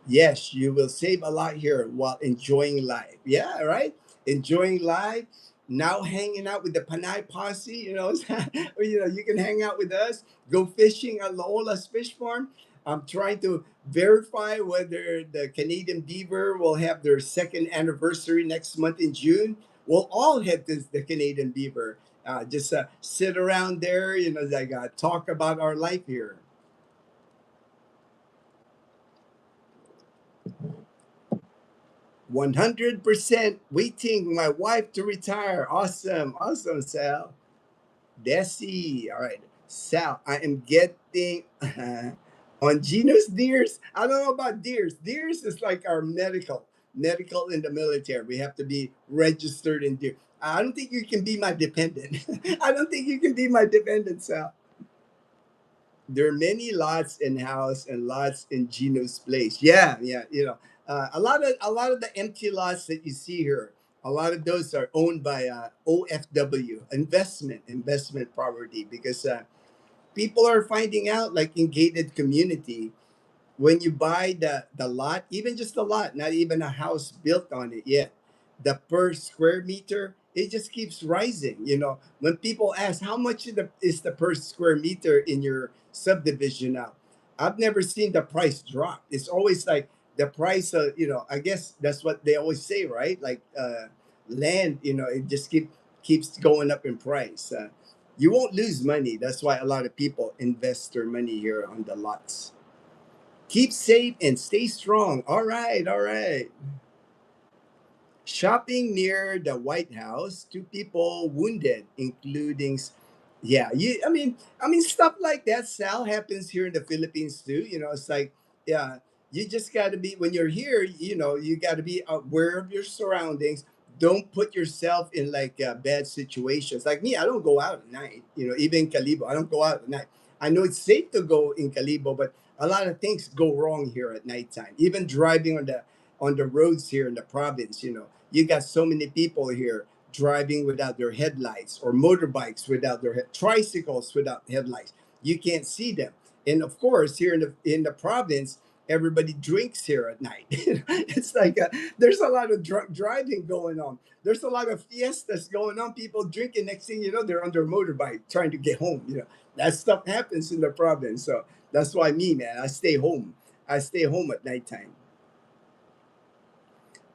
Yes, you will save a lot here while enjoying life. Yeah, right. Enjoying life. Now hanging out with the Panay posse. Or, you can hang out with us. Go fishing at Laola's Fish Farm. I'm trying to verify whether the Canadian beaver will have their second anniversary next month in June. We'll all head to the Canadian beaver. Just sit around there, like talk about our life here. 100% waiting my wife to retire. Awesome. Awesome, Sal. Desi. All right. Sal, I am getting on Gino's deers. I don't know about deers. Deers is like our medical in the military. We have to be registered in deer. I don't think you can be my dependent. I don't think you can be my dependent, Sal. There are many lots in house and lots in Gino's place. Yeah, yeah. A lot of the empty lots that you see here, a lot of those are owned by OFW, investment property, because people are finding out, like in gated community, when you buy the lot, even just the lot, not even a house built on it yet, the per square meter, it just keeps rising. When people ask how much is the per square meter in your subdivision now, I've never seen the price drop. It's always like the price of, I guess that's what they always say, right? Like land, it just keeps going up in price. You won't lose money. That's why a lot of people invest their money here on the lots. Keep safe and stay strong. All right, all right. Shopping near the White House, two people wounded, including, yeah, I mean, stuff like that, Sal, happens here in the Philippines too. It's like, yeah, you just got to be, when you're here, you got to be aware of your surroundings. Don't put yourself in like bad situations. Like me, I don't go out at night. Even in Calibo, I don't go out at night. I know it's safe to go in Calibo, but a lot of things go wrong here at nighttime. Even driving on the roads here in the province, you got so many people here driving without their headlights, or motorbikes without their tricycles without headlights. You can't see them. And of course, here in the province, everybody drinks here at night. It's like there's a lot of drunk driving going on. There's a lot of fiestas going on. People drinking. Next thing you know, they're on their motorbike trying to get home. That stuff happens in the province. So that's why me, man, I stay home. I stay home at nighttime.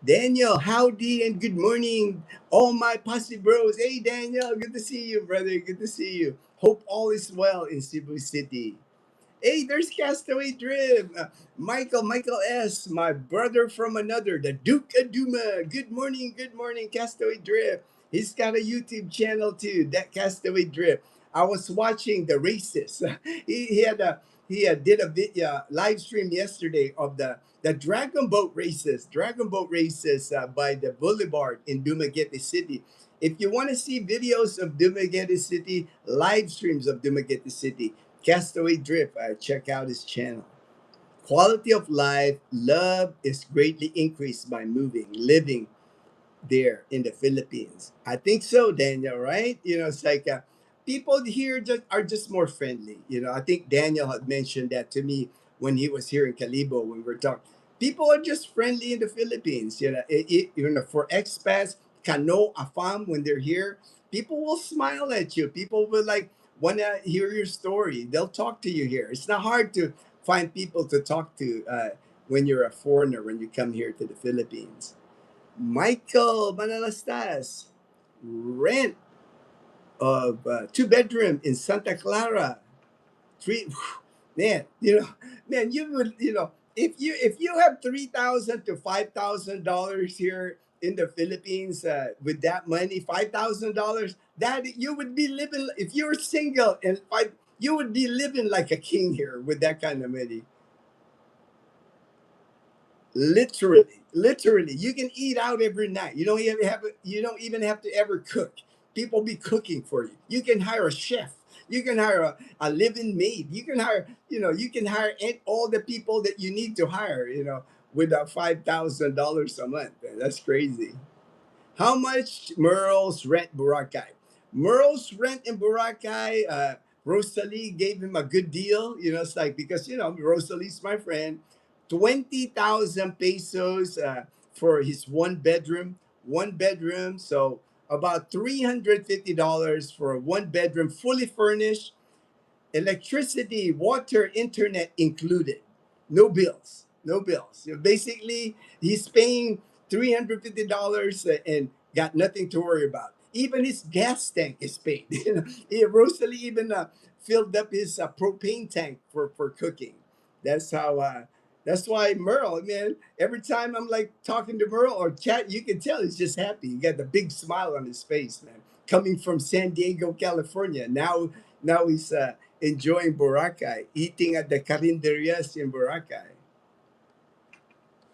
Daniel, howdy and good morning, all my posse bros. Hey, Daniel, good to see you, brother. Good to see you. Hope all is well in Cebu City. Hey, there's Castaway Drip. Michael S., my brother from another, the Duke Aduma. Good morning, Castaway Drip. He's got a YouTube channel too, that Castaway Drip. I was watching the races. He did a video live stream yesterday of the Dragon boat races by the Boulevard in Dumaguete City. If you want to see videos of Dumaguete City, live streams of Dumaguete City, Castaway Drift, check out his channel. Quality of life, love is greatly increased by living there in the Philippines. I think so, Daniel, right? It's like people here are just more friendly. I think Daniel had mentioned that to me when he was here in Calibo when we were talking. People are just friendly in the Philippines. For expats, Kano, Afam, when they're here, people will smile at you. People will like want to hear your story. They'll talk to you here. It's not hard to find people to talk to when you're a foreigner, when you come here to the Philippines. Michael Manalastas, rent of two-bedroom in Santa Clara. Three, man, man, you would, if you have $3,000 to $5,000 here in the Philippines, with that money, $5,000, that you would be living. If you're single and you would be living like a king here with that kind of money. Literally, you can eat out every night. You don't even have to ever cook. People be cooking for you. You can hire a chef. You can hire a living maid. You can hire all the people that you need to hire, with $5,000 a month. Man, that's crazy. How much Merle's rent Boracay? Merle's rent in Boracay, Rosalie gave him a good deal. It's like, because, Rosalie's my friend. 20,000 pesos for his one bedroom. One bedroom. So about $350 for a one bedroom, fully furnished, electricity, water, internet included. No bills. No bills. Basically, he's paying $350 and got nothing to worry about. Even his gas tank is paid. Rosalie even filled up his propane tank for cooking. That's how. That's why Merle, man. Every time I'm like talking to Merle or chat, you can tell he's just happy. He got the big smile on his face, man. Coming from San Diego, California. Now he's enjoying Boracay, eating at the carinderias in Boracay.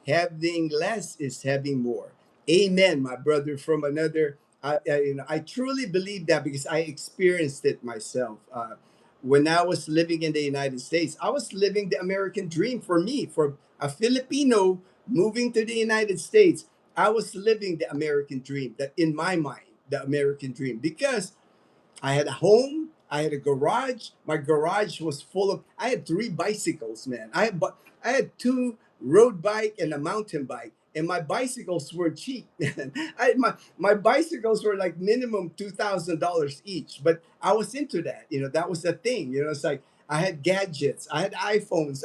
Having less is having more. Amen, my brother from another. I truly believe that because I experienced it myself. When I was living in the United States, I was living the American dream for me, for a Filipino moving to the United States. I was living the American dream, that in my mind, the American dream, because I had a home. I had a garage. My garage was full of. I had three bicycles, man. I had two road bike and a mountain bike, and my bicycles were cheap. Man. My bicycles were like minimum $2,000 each, but I was into that. That was the thing. It's like I had gadgets. I had iPhones.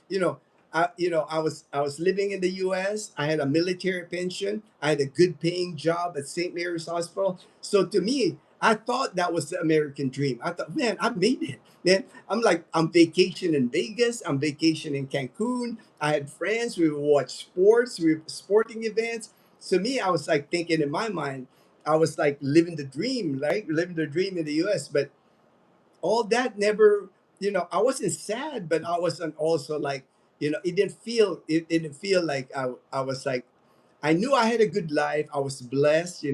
You know. I was living in the U.S. I had a military pension. I had a good paying job at St. Mary's Hospital. So to me, I thought that was the American dream. I thought, man, I made it. Man, I'm vacation in Vegas. I'm vacation in Cancun. I had friends. We would watch sports. Sporting events. to me, I was like thinking in my mind, I was like living the dream, like living the dream in the US. But all that never, I wasn't sad, but I wasn't also like, it didn't feel like I was like, I knew I had a good life. I was blessed,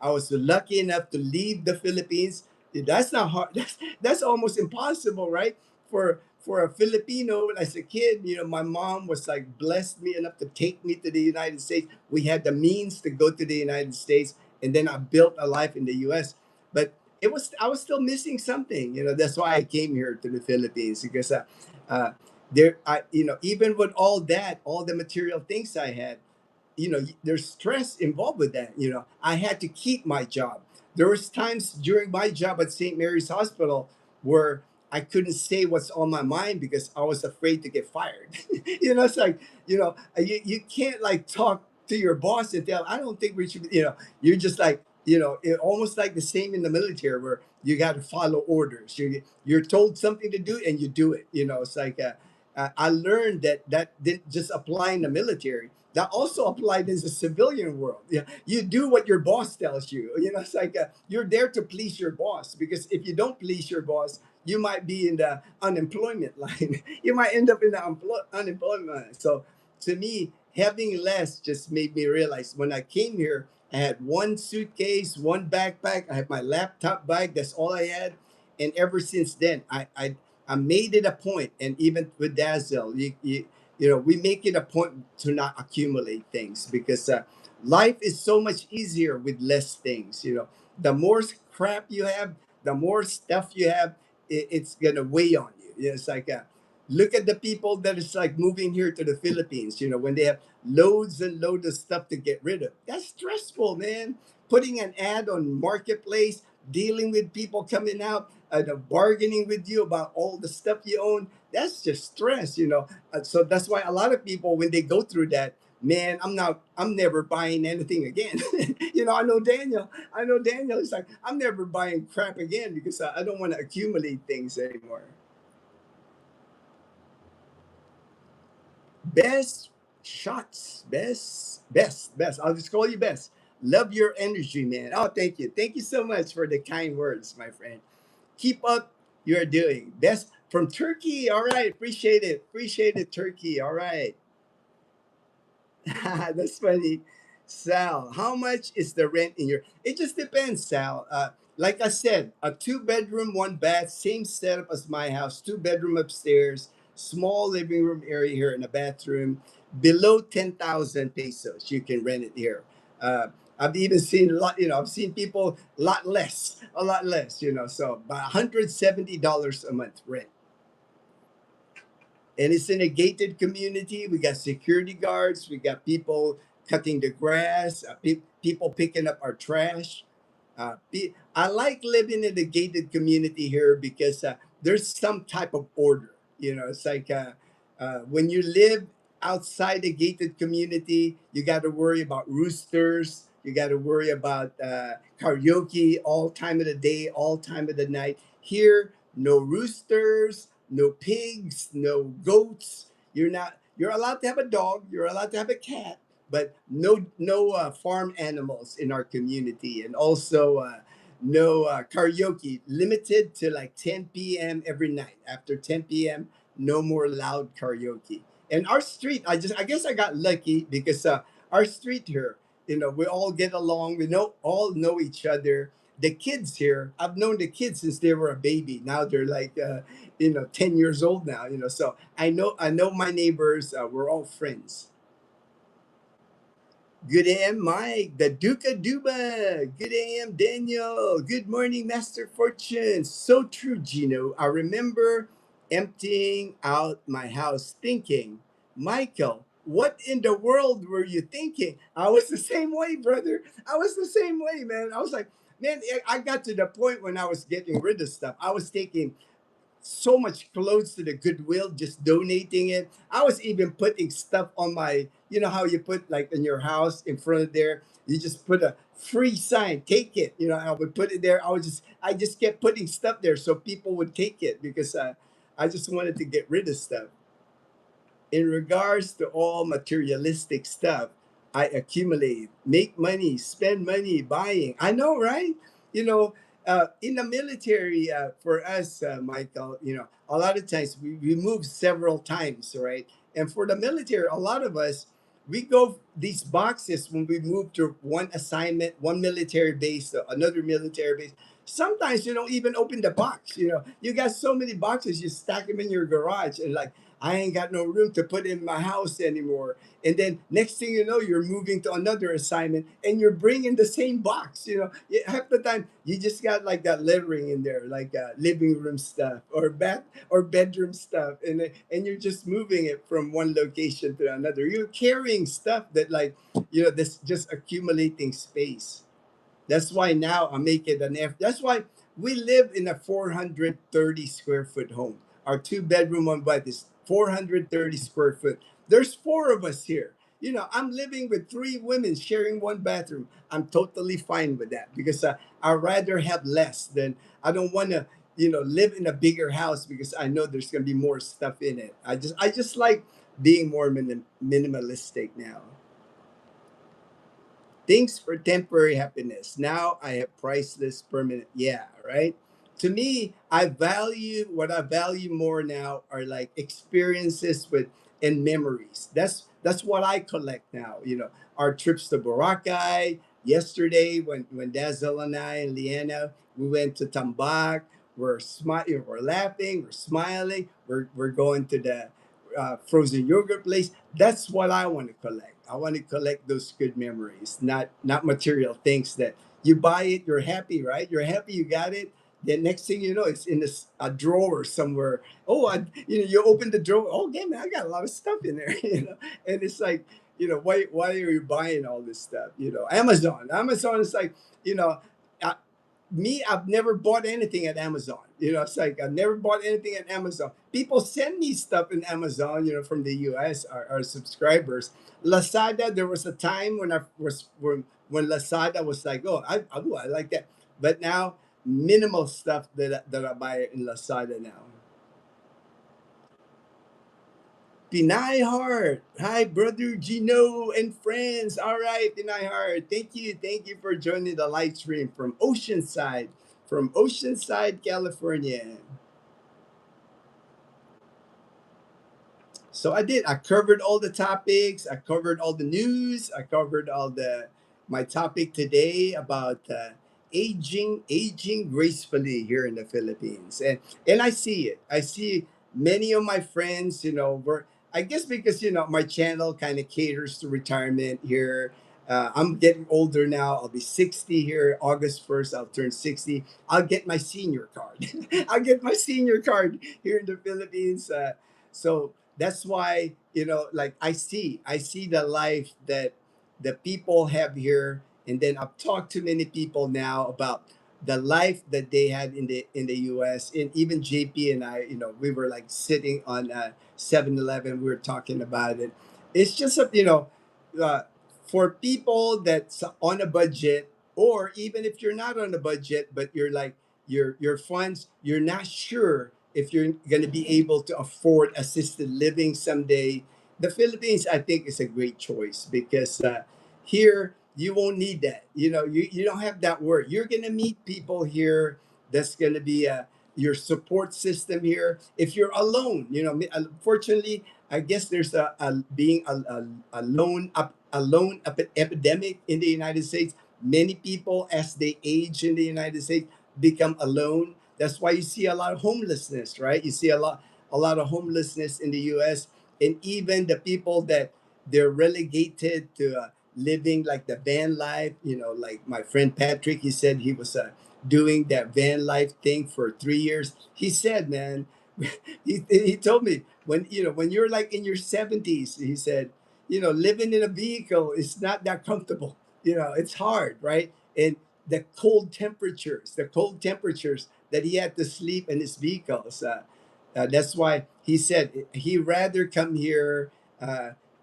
I was lucky enough to leave the Philippines. That's not hard. That's almost impossible, right? For a Filipino as a kid, my mom was like blessed me enough to take me to the United States. We had the means to go to the United States, and then I built a life in the US. But I was still missing something. That's why I came here to the Philippines, because uh, there I even with all that, all the material things I had, there's stress involved with that. I had to keep my job. There was times during my job at St. Mary's Hospital where I couldn't say what's on my mind because I was afraid to get fired. It's like, you can't like talk to your boss and tell, I don't think we should, you're just like, almost like the same in the military where you got to follow orders. You're told something to do and you do it. It's like, I learned that didn't just apply in the military. That also applied in the civilian world. Yeah, you do what your boss tells you. It's like you're there to please your boss, because if you don't please your boss, you might be in the unemployment line. You might end up in the unemployment line. So to me, having less just made me realize when I came here, I had one suitcase, one backpack. I had my laptop bag. That's all I had. And ever since then, I made it a point, and even with Dazzle, we make it a point to not accumulate things, because life is so much easier with less things. The more crap you have, the more stuff you have, it's gonna weigh on you. It's like look at the people that is like moving here to the Philippines. When they have loads and loads of stuff to get rid of, that's stressful, man. Putting an ad on Marketplace, dealing with people coming out, bargaining with you about all the stuff you own, that's just stress. So that's why a lot of people, when they go through that, man, I'm never buying anything again. I know Daniel is like, I'm never buying crap again, because I don't want to accumulate things anymore. Best shots, best. I'll just call you best. Love your energy, man. Oh, thank you so much for the kind words, my friend. Keep up you're doing best from Turkey. All right, appreciate it, Turkey. All right. That's funny. Sal, how much is the rent in your? It just depends, Sal. Like I said, a 2 bedroom, 1 bath, same setup as my house. 2 bedroom upstairs, small living room area here and a bathroom. Below 10,000 pesos, you can rent it here. Uh, I've even seen a lot. I've seen people a lot less. So about $170 a month rent, and it's in a gated community. We got security guards. We got people cutting the grass. People picking up our trash. I like living in the gated community here because there's some type of order. It's like when you live outside the gated community, you got to worry about roosters. You got to worry about karaoke all time of the day, all time of the night. Here, no roosters, no pigs, no goats. You're allowed to have a dog. You're allowed to have a cat, but no farm animals in our community, and also no karaoke, limited to like 10 p.m. every night. After 10 p.m., no more loud karaoke. And our street, I guess I got lucky because our street here, we all get along. We all know each other. The kids here, I've known the kids since they were a baby. Now they're like 10 years old now. So I know my neighbors. We're all friends. Good AM, Mike, the Duke of Duba. Good AM, Daniel. Good morning, Master Fortune. So true, Gino. I remember emptying out my house thinking, Michael, what in the world were you thinking? I was the same way, brother. I was the same way, man. I was like, man, I got to the point when I was getting rid of stuff. I was taking so much clothes to the Goodwill, just donating it. I was even putting stuff on my, how you put like in your house in front of there, you just put a free sign, take it. I would put it there. I just kept putting stuff there so people would take it because I just wanted to get rid of stuff. In regards to all materialistic stuff, I accumulate, make money, spend money buying. I know, right? You know, in the military, for us, Michael, a lot of times we move several times, right? And for the military, a lot of us, we go these boxes when we move to one assignment, one military base to another military base. Sometimes you don't even open the box. You got so many boxes, you stack them in your garage, and like, I ain't got no room to put in my house anymore. And then next thing you know, you're moving to another assignment and you're bringing the same box. Half the time you just got like that lettering in there, like living room stuff or bath or bedroom stuff, and you're just moving it from one location to another. You're carrying stuff that, like, this just accumulating space. That's why now I make it an F. That's why we live in a 430 square foot home. Our two-bedroom, one bath is 430 square foot. There's four of us here. I'm living with three women sharing one bathroom. I'm totally fine with that because I'd rather have less than, I don't want to, live in a bigger house because I know there's going to be more stuff in it. I just like being more minimalistic now. Things for temporary happiness. Now I have priceless permanent. Yeah, right. To me, what I value more now are like experiences with and memories. That's what I collect now. Our trips to Boracay. Yesterday, when Dazzle and I and Leanna, we went to Tambak. We're laughing, we're smiling, we're going to the frozen yogurt place. That's what I want to collect. I want to collect those good memories, not material things that you buy it, you're happy, right? You're happy you got it. Then next thing you know, it's in a drawer somewhere. Oh, you open the drawer. Oh, yeah, man, I got a lot of stuff in there. And it's like, why are you buying all this stuff? Amazon is like, you know, I've never bought anything at Amazon. It's like I've never bought anything at Amazon. People send me stuff in Amazon, from the US, our subscribers. Lazada, there was a time when Lazada was like, oh, I like that. But now, minimal stuff that I buy in Lazada now. Pinay Heart. Hi, brother Gino and friends. All right, Pinay Heart. Thank you. Thank you for joining the live stream from Oceanside, California. So I did. I covered all the topics. I covered all the news. I covered all the my topic today about aging gracefully here in the Philippines, and I see it. I see many of my friends. Were, I guess, because my channel kind of caters to retirement here. I'm getting older now. I'll be 60 here August 1st. I'll turn 60. I'll get my senior card. I'll get my senior card here in the Philippines. So that's why, like, I see the life that the people have here, and then I've talked to many people now about the life that they had in the US. And even JP and I, we were like sitting on 7-Eleven. We were talking about it. It's just uh, for people that's on a budget, or even if you're not on a budget, but you're like, your funds, you're not sure if you're going to be able to afford assisted living someday. The Philippines, I think, is a great choice because here you won't need that. You don't have that worry. You're going to meet people here that's going to be your support system here. If you're alone, unfortunately, I guess there's a epidemic in the United States. Many people, as they age in the United States, become alone. That's why you see a lot of homelessness, right? You see a lot of homelessness in the U.S. And even the people that they're relegated to living like the van life. Like my friend Patrick, he said he was doing that van life thing for 3 years. He said, man, he told me, when you're like in your 70s, he said, living in a vehicle is not that comfortable. It's hard, right? And the cold temperatures that he had to sleep in his vehicles. That's why he said he rather come here.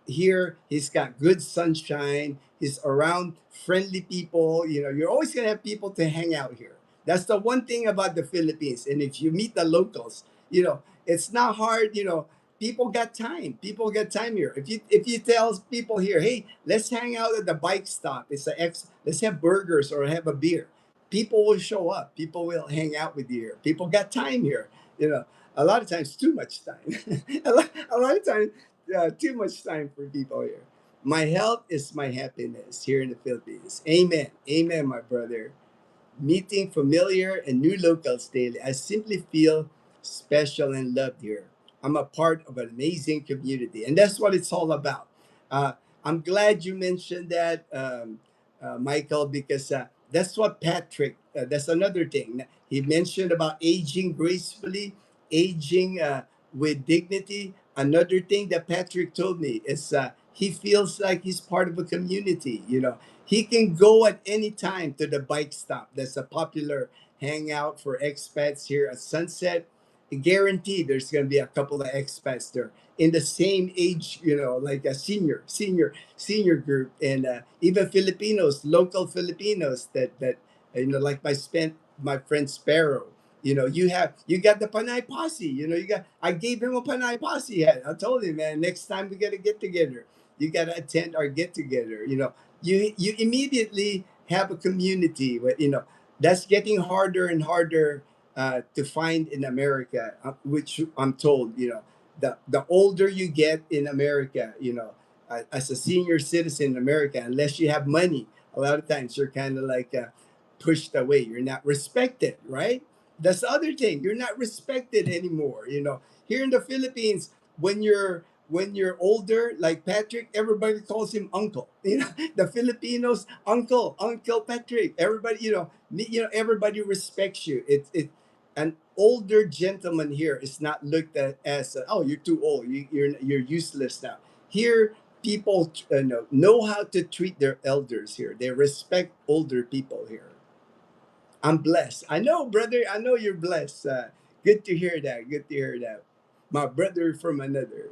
Here, he's got good sunshine. He's around friendly people. You're always gonna have people to hang out here. That's the one thing about the Philippines. And if you meet the locals, it's not hard. people got time. People got time here. If you tell people here, hey, let's hang out at the bike stop. Let's have burgers or have a beer. People will show up. People will hang out with you here. People got time here. You know, a lot of times too much time. A lot of times, too much time for people here. My health is my happiness here in the Philippines. Amen. Amen, my brother. Meeting familiar and new locals daily, I simply feel special and loved here. I'm a part of an amazing community, and that's what it's all about. Uh, I'm glad you mentioned that, Michael, because that's what Patrick, that's another thing. He mentioned about aging gracefully, aging with dignity. Another thing that Patrick told me is he feels like he's part of a community, he can go at any time to the bike stop. That's a popular hangout for expats here at Sunset. Guaranteed there's going to be a couple of expats there in the same age, like a senior group, and even Filipinos, local Filipinos that like my friend Sparrow. You got the Panay posse. I gave him a Panay posse hat. I told him, man, next time we got to get together, you got to attend our get together. You immediately have a community. But that's getting harder and harder to find in America, which I'm told. The older you get in America, as a senior citizen in America, unless you have money, a lot of times you're kind of like pushed away. You're not respected, right? That's the other thing. You're not respected anymore. Here in the Philippines, when you're older, like Patrick, everybody calls him uncle. The Filipinos, Uncle Patrick. Everybody, everybody respects you. An older gentleman here is not looked at as, oh, you're too old. You're useless now. Here, people know how to treat their elders here. They respect older people here. I'm blessed. I know, brother. I know you're blessed. Good to hear that. Good to hear that. My brother from another.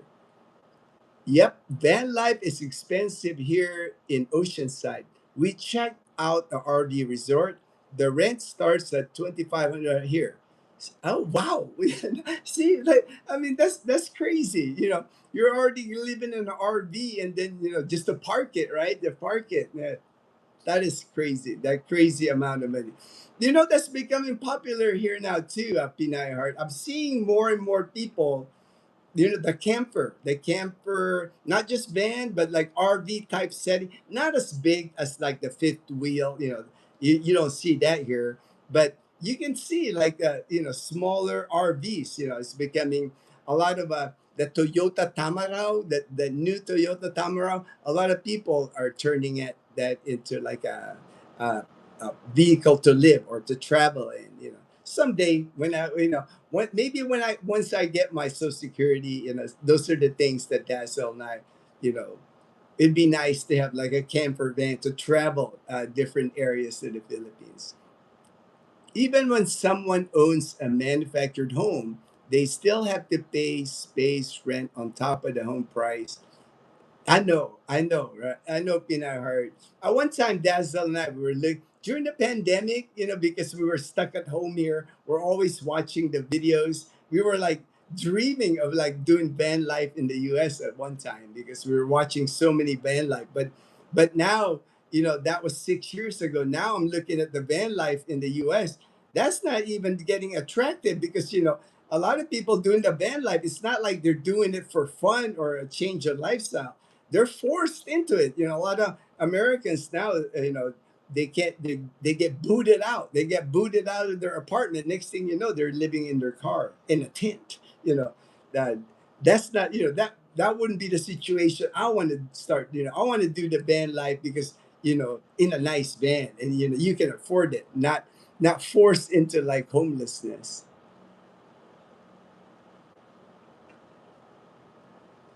Yep, van life is expensive here in Oceanside. We checked out the RV resort. The rent starts at 2,500 here. Oh wow! See, like, I mean, that's crazy. You're already living in an RV, and then just to park it, right? To park it. Yeah, that is crazy. That crazy amount of money. That's becoming popular here now too. Pinay Heart. I'm seeing more and more people, the camper, not just van but like RV type setting, not as big as like the fifth wheel. You don't see that here, but you can see like smaller RVs. It's becoming a lot of the Toyota Tamaraw, the new Toyota Tamaraw. A lot of people are turning that into like a vehicle to live or to travel in. Someday when maybe once I get my Social Security, those are the things that Dazzle and I, you know, it'd be nice to have like a camper van to travel different areas of the Philippines. Even when someone owns a manufactured home, they still have to pay space rent on top of the home price. I know, right? I know, Pinahart. One time, Dazzle and I, we were during the pandemic, because we were stuck at home here. We're always watching the videos. We were like dreaming of like doing van life in the U.S. at one time because we were watching so many van life. But now, that was 6 years ago. Now I'm looking at the van life in the U.S. That's not even getting attractive because a lot of people doing the van life. It's not like they're doing it for fun or a change of lifestyle. They're forced into it. A lot of Americans now, they can't, they get booted out. They get booted out of their apartment. Next thing you know, they're living in their car in a tent. That that's not, that wouldn't be the situation I want to start. I want to do the van life because, in a nice van and, you can afford it, not forced into like homelessness.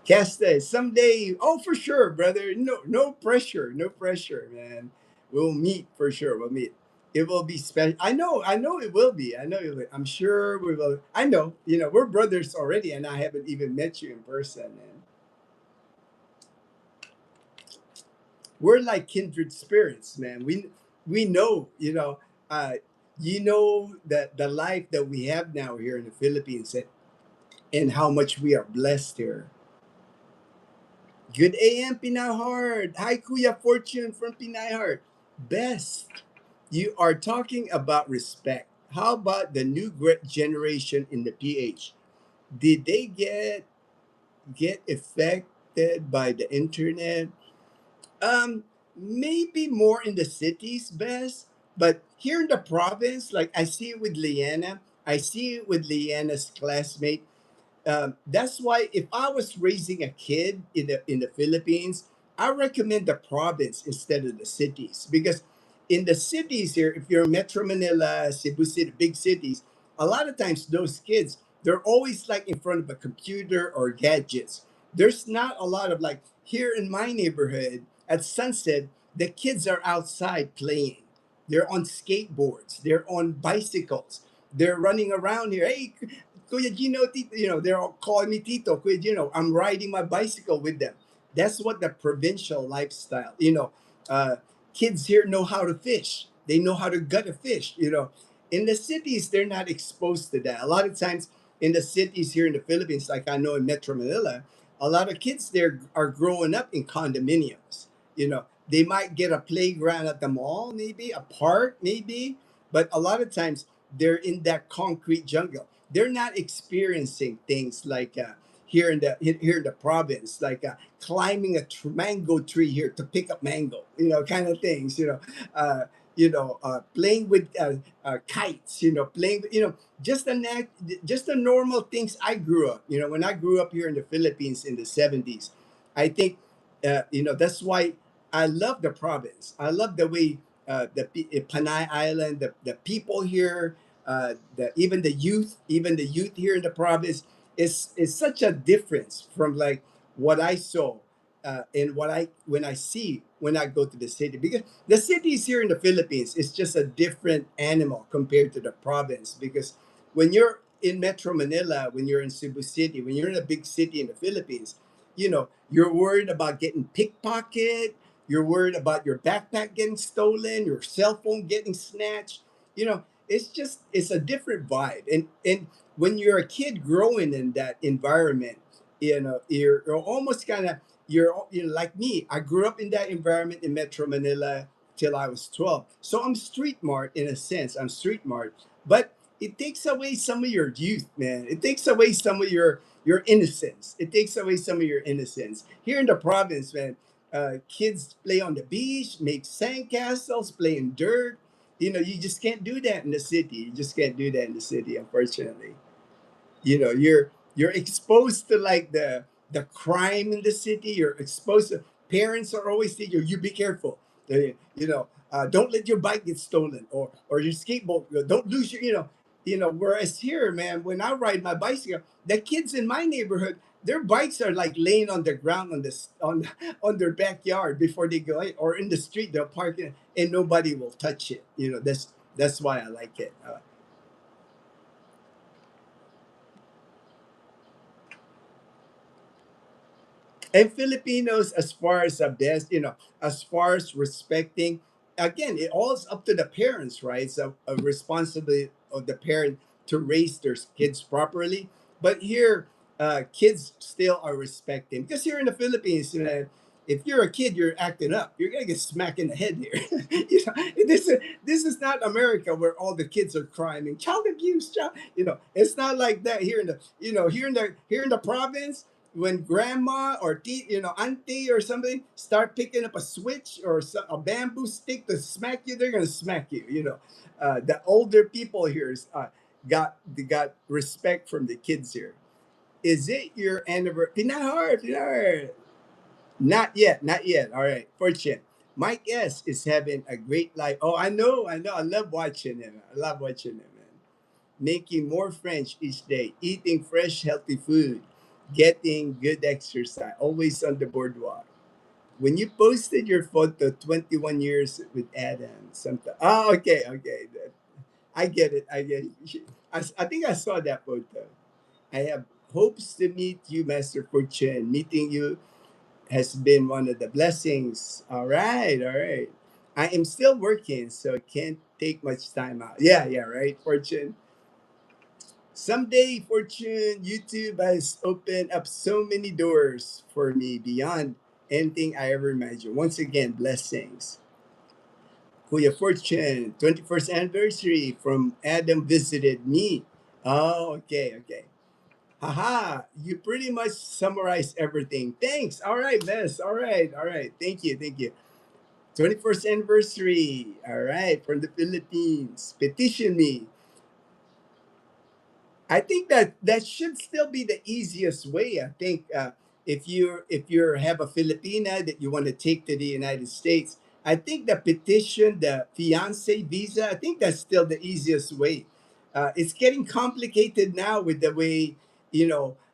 Casta, someday. Oh, for sure, brother. No, no pressure. No pressure, man. We'll meet for sure. We'll meet. It will be special. I know. I know it will be. I know it will. I'm sure we will. I know. We're brothers already, and I haven't even met you in person. And we're like kindred spirits, man. We know. Uh, that the life that we have now here in the Philippines. and how much we are blessed here. Good AM, Pinahard. Hi, Kuya Fortune from Pinahard. Best. You are talking about respect. How about the new great generation in the PH? Did they get affected by the internet? Maybe more in the cities, best. But here in the province, like I see it with Leanna, I see it with Leanna's classmate. That's why if I was raising a kid in the Philippines, I recommend the province instead of the cities, because in the cities here, if you're Metro Manila, Cebu City, big cities, a lot of times those kids, they're always like in front of a computer or gadgets. There's not a lot of like here in my neighborhood at Sunset, the kids are outside playing. They're on skateboards. They're on bicycles. They're running around here. Hey, Kuya Gino, Tito, they're all calling me Tito. Kuya Gino, I'm riding my bicycle with them. That's what the provincial lifestyle, uh, kids here know how to fish. They know how to gut a fish. In the cities, they're not exposed to that. A lot of times in the cities here in the Philippines, like I know in Metro Manila, a lot of kids there are growing up in condominiums. They might get a playground at the mall, maybe, a park, maybe, but a lot of times they're in that concrete jungle. They're not experiencing things like here in the province, like climbing a mango tree here to pick up mango, kind of things. Playing with kites, playing, just the normal things I grew up. When I grew up here in the Philippines in the 70s, I think, that's why I love the province. I love the way Panay Island, the people here, even the youth here in the province is such a difference from like what I saw and what I when I see when I go to the city, because the cities here in the Philippines is just a different animal compared to the province. Because when you're in Metro Manila, when you're in Cebu City, when you're in a big city in the Philippines, you're worried about getting pickpocketed. You're worried about your backpack getting stolen, your cell phone getting snatched. It's a different vibe. And when you're a kid growing in that environment, you're almost kind of like me. I grew up in that environment in Metro Manila till I was 12. So I'm street smart in a sense. I'm street smart, but it takes away some of your youth, man. It takes away some of your innocence. It takes away some of your innocence. Here in the province, man, kids play on the beach, make sandcastles, play in dirt. You just can't do that in the city. You just can't do that in the city, unfortunately. You're exposed to like the crime in the city. You're exposed to parents are always telling you be careful. Don't let your bike get stolen, or your skateboard, don't lose whereas here, man, when I ride my bicycle, the kids in my neighborhood, their bikes are like laying on the ground on their backyard before they go in, or in the street they'll park it and nobody will touch it. That's why I like it. And Filipinos, as far as the best, as far as respecting, again, it all is up to the parents, right? So a responsibility of the parent to raise their kids properly. But here, kids still are respecting, because here in the Philippines, if you're a kid, you're acting up, you're gonna get smacked in the head here. This is not America where all the kids are crying and child abuse, child. It's not like that here in the here in the province. When grandma or auntie or somebody start picking up a switch or a bamboo stick to smack you, they're gonna smack you. The older people here got respect from the kids here. Is it your anniversary? Not hard, not hard. Not yet, not yet. All right, fortune. Mike S is having a great life. Oh, I know. I love watching him. I love watching him, man. Making more friends each day, eating fresh, healthy food, getting good exercise, always on the boardwalk. When you posted your photo, 21 years with Adam, something. Oh, okay, okay. I get it. I get it. I think I saw that photo. I have hopes to meet you, Master Fortune. Meeting you has been one of the blessings. All right, all right. I am still working, so can't take much time out. Yeah, yeah, right, Fortune. Someday, Fortune, YouTube has opened up so many doors for me beyond anything I ever imagined. Once again, blessings. Kuya Fortune, 21st anniversary from Adam visited me. Oh, okay, okay. Haha, you pretty much summarized everything. Thanks. All right, Bess. All right, all right. Thank you, thank you. 21st anniversary. All right, from the Philippines. Petition me. I think that that should still be the easiest way. I think if you have a Filipina that you want to take to the United States, I think the petition, the fiance visa, I think that's still the easiest way. It's getting complicated now with the way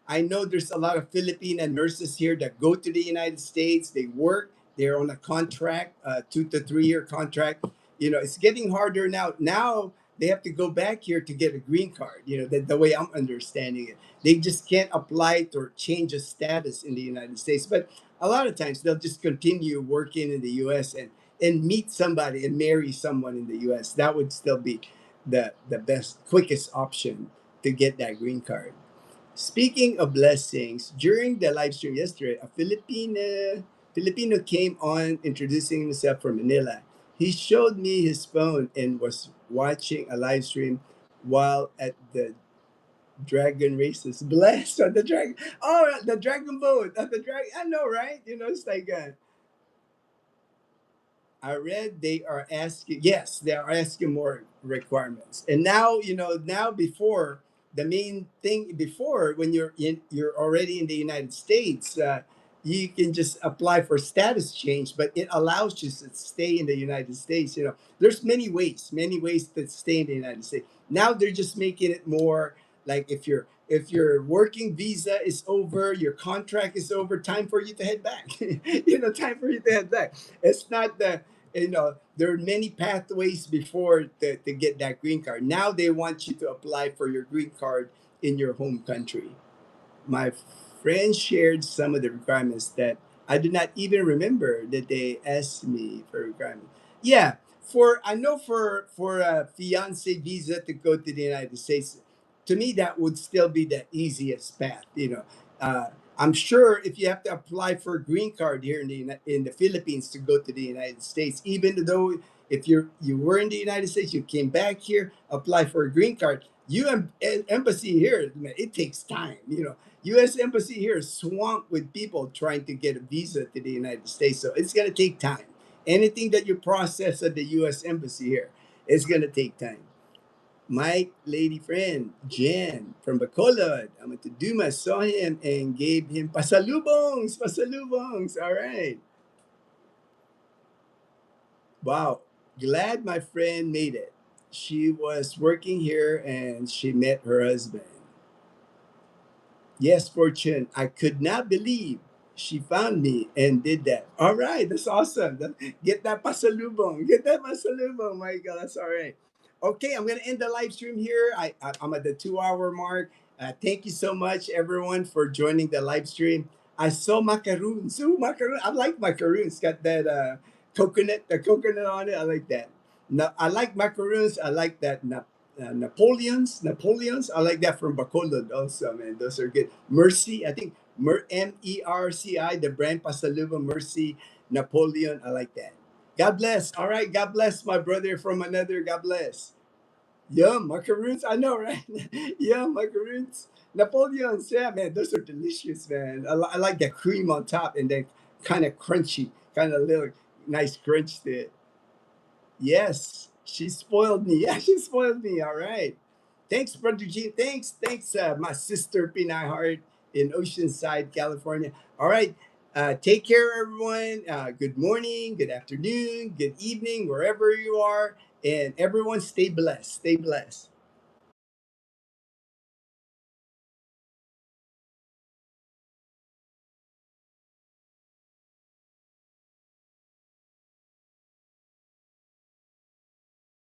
I know there's a lot of Filipina nurses here that go to the United States. They work. They're on a contract, 2 to 3 year contract. It's getting harder now. Now they have to go back here to get a green card. The way I'm understanding it, they just can't apply it or change a status in the United States. But a lot of times they'll just continue working in the U.S. and meet somebody and marry someone in the U.S. That would still be the best, quickest option to get that green card. Speaking of blessings, during the live stream yesterday, a Filipino came on introducing himself from Manila. He showed me his phone and was watching a live stream while at the dragon races. Blessed on the dragon. Oh, the dragon boat. At the dragon. I know, right? It's like I read they are asking, yes, they are asking more requirements. And now, now before the main thing before when you're already in the United States, you can just apply for status change, but it allows you to stay in the United States. There's many ways to stay in the United States. Now they're just making it more like if your working visa is over, your contract is over, time for you to head back. Time for you to head back. It's not the there are many pathways before to get that green card. Now they want you to apply for your green card in your home country. My friend shared some of the requirements that I do not even remember that they asked me for requirements. Yeah, I know for a fiance visa to go to the United States, to me that would still be the easiest path. I'm sure if you have to apply for a green card here in the Philippines to go to the United States, even though if you were in the United States, you came back here, apply for a green card. Embassy here, man, it takes time. U.S. Embassy here is swamped with people trying to get a visa to the United States, so it's gonna take time. Anything that you process at the U.S. Embassy here, it's gonna take time. My lady friend Jen from Bacolod, I'm going to do my saw him and gave him pasalubongs, pasalubongs. All right. Wow. Glad my friend made it. She was working here and she met her husband. Yes, Fortune, I could not believe she found me and did that. All right, that's awesome. Get that pasalubong. Get that pasalubong. My God, that's all right. Okay, I'm going to end the live stream here. I'm at the 2 hour mark. Thank you so much, everyone, for joining the live stream. I saw macaroons. Ooh, macaroon. I like macaroons. Got that the coconut on it. I like that. No, I like macaroons. I like that Napoleons. I like that from Bacolod also, man. Those are good. Mercy, I think Merci, the brand Pasaluba Mercy Napoleon. I like that. God bless. All right, God bless my brother from another. God bless. Yeah, macaroons. I know, right? Yeah, macaroons. Napoleons. Yeah, man, those are delicious, man. I like the cream on top and then kind of crunchy, kind of little nice crunch to it. Yes, she spoiled me. Yeah, she spoiled me. All right. Thanks, Brother G. Thanks, my sister Pinay Heart in Oceanside, California. All right. Take care, everyone. Good morning, good afternoon, good evening, wherever you are. And everyone stay blessed. Stay blessed.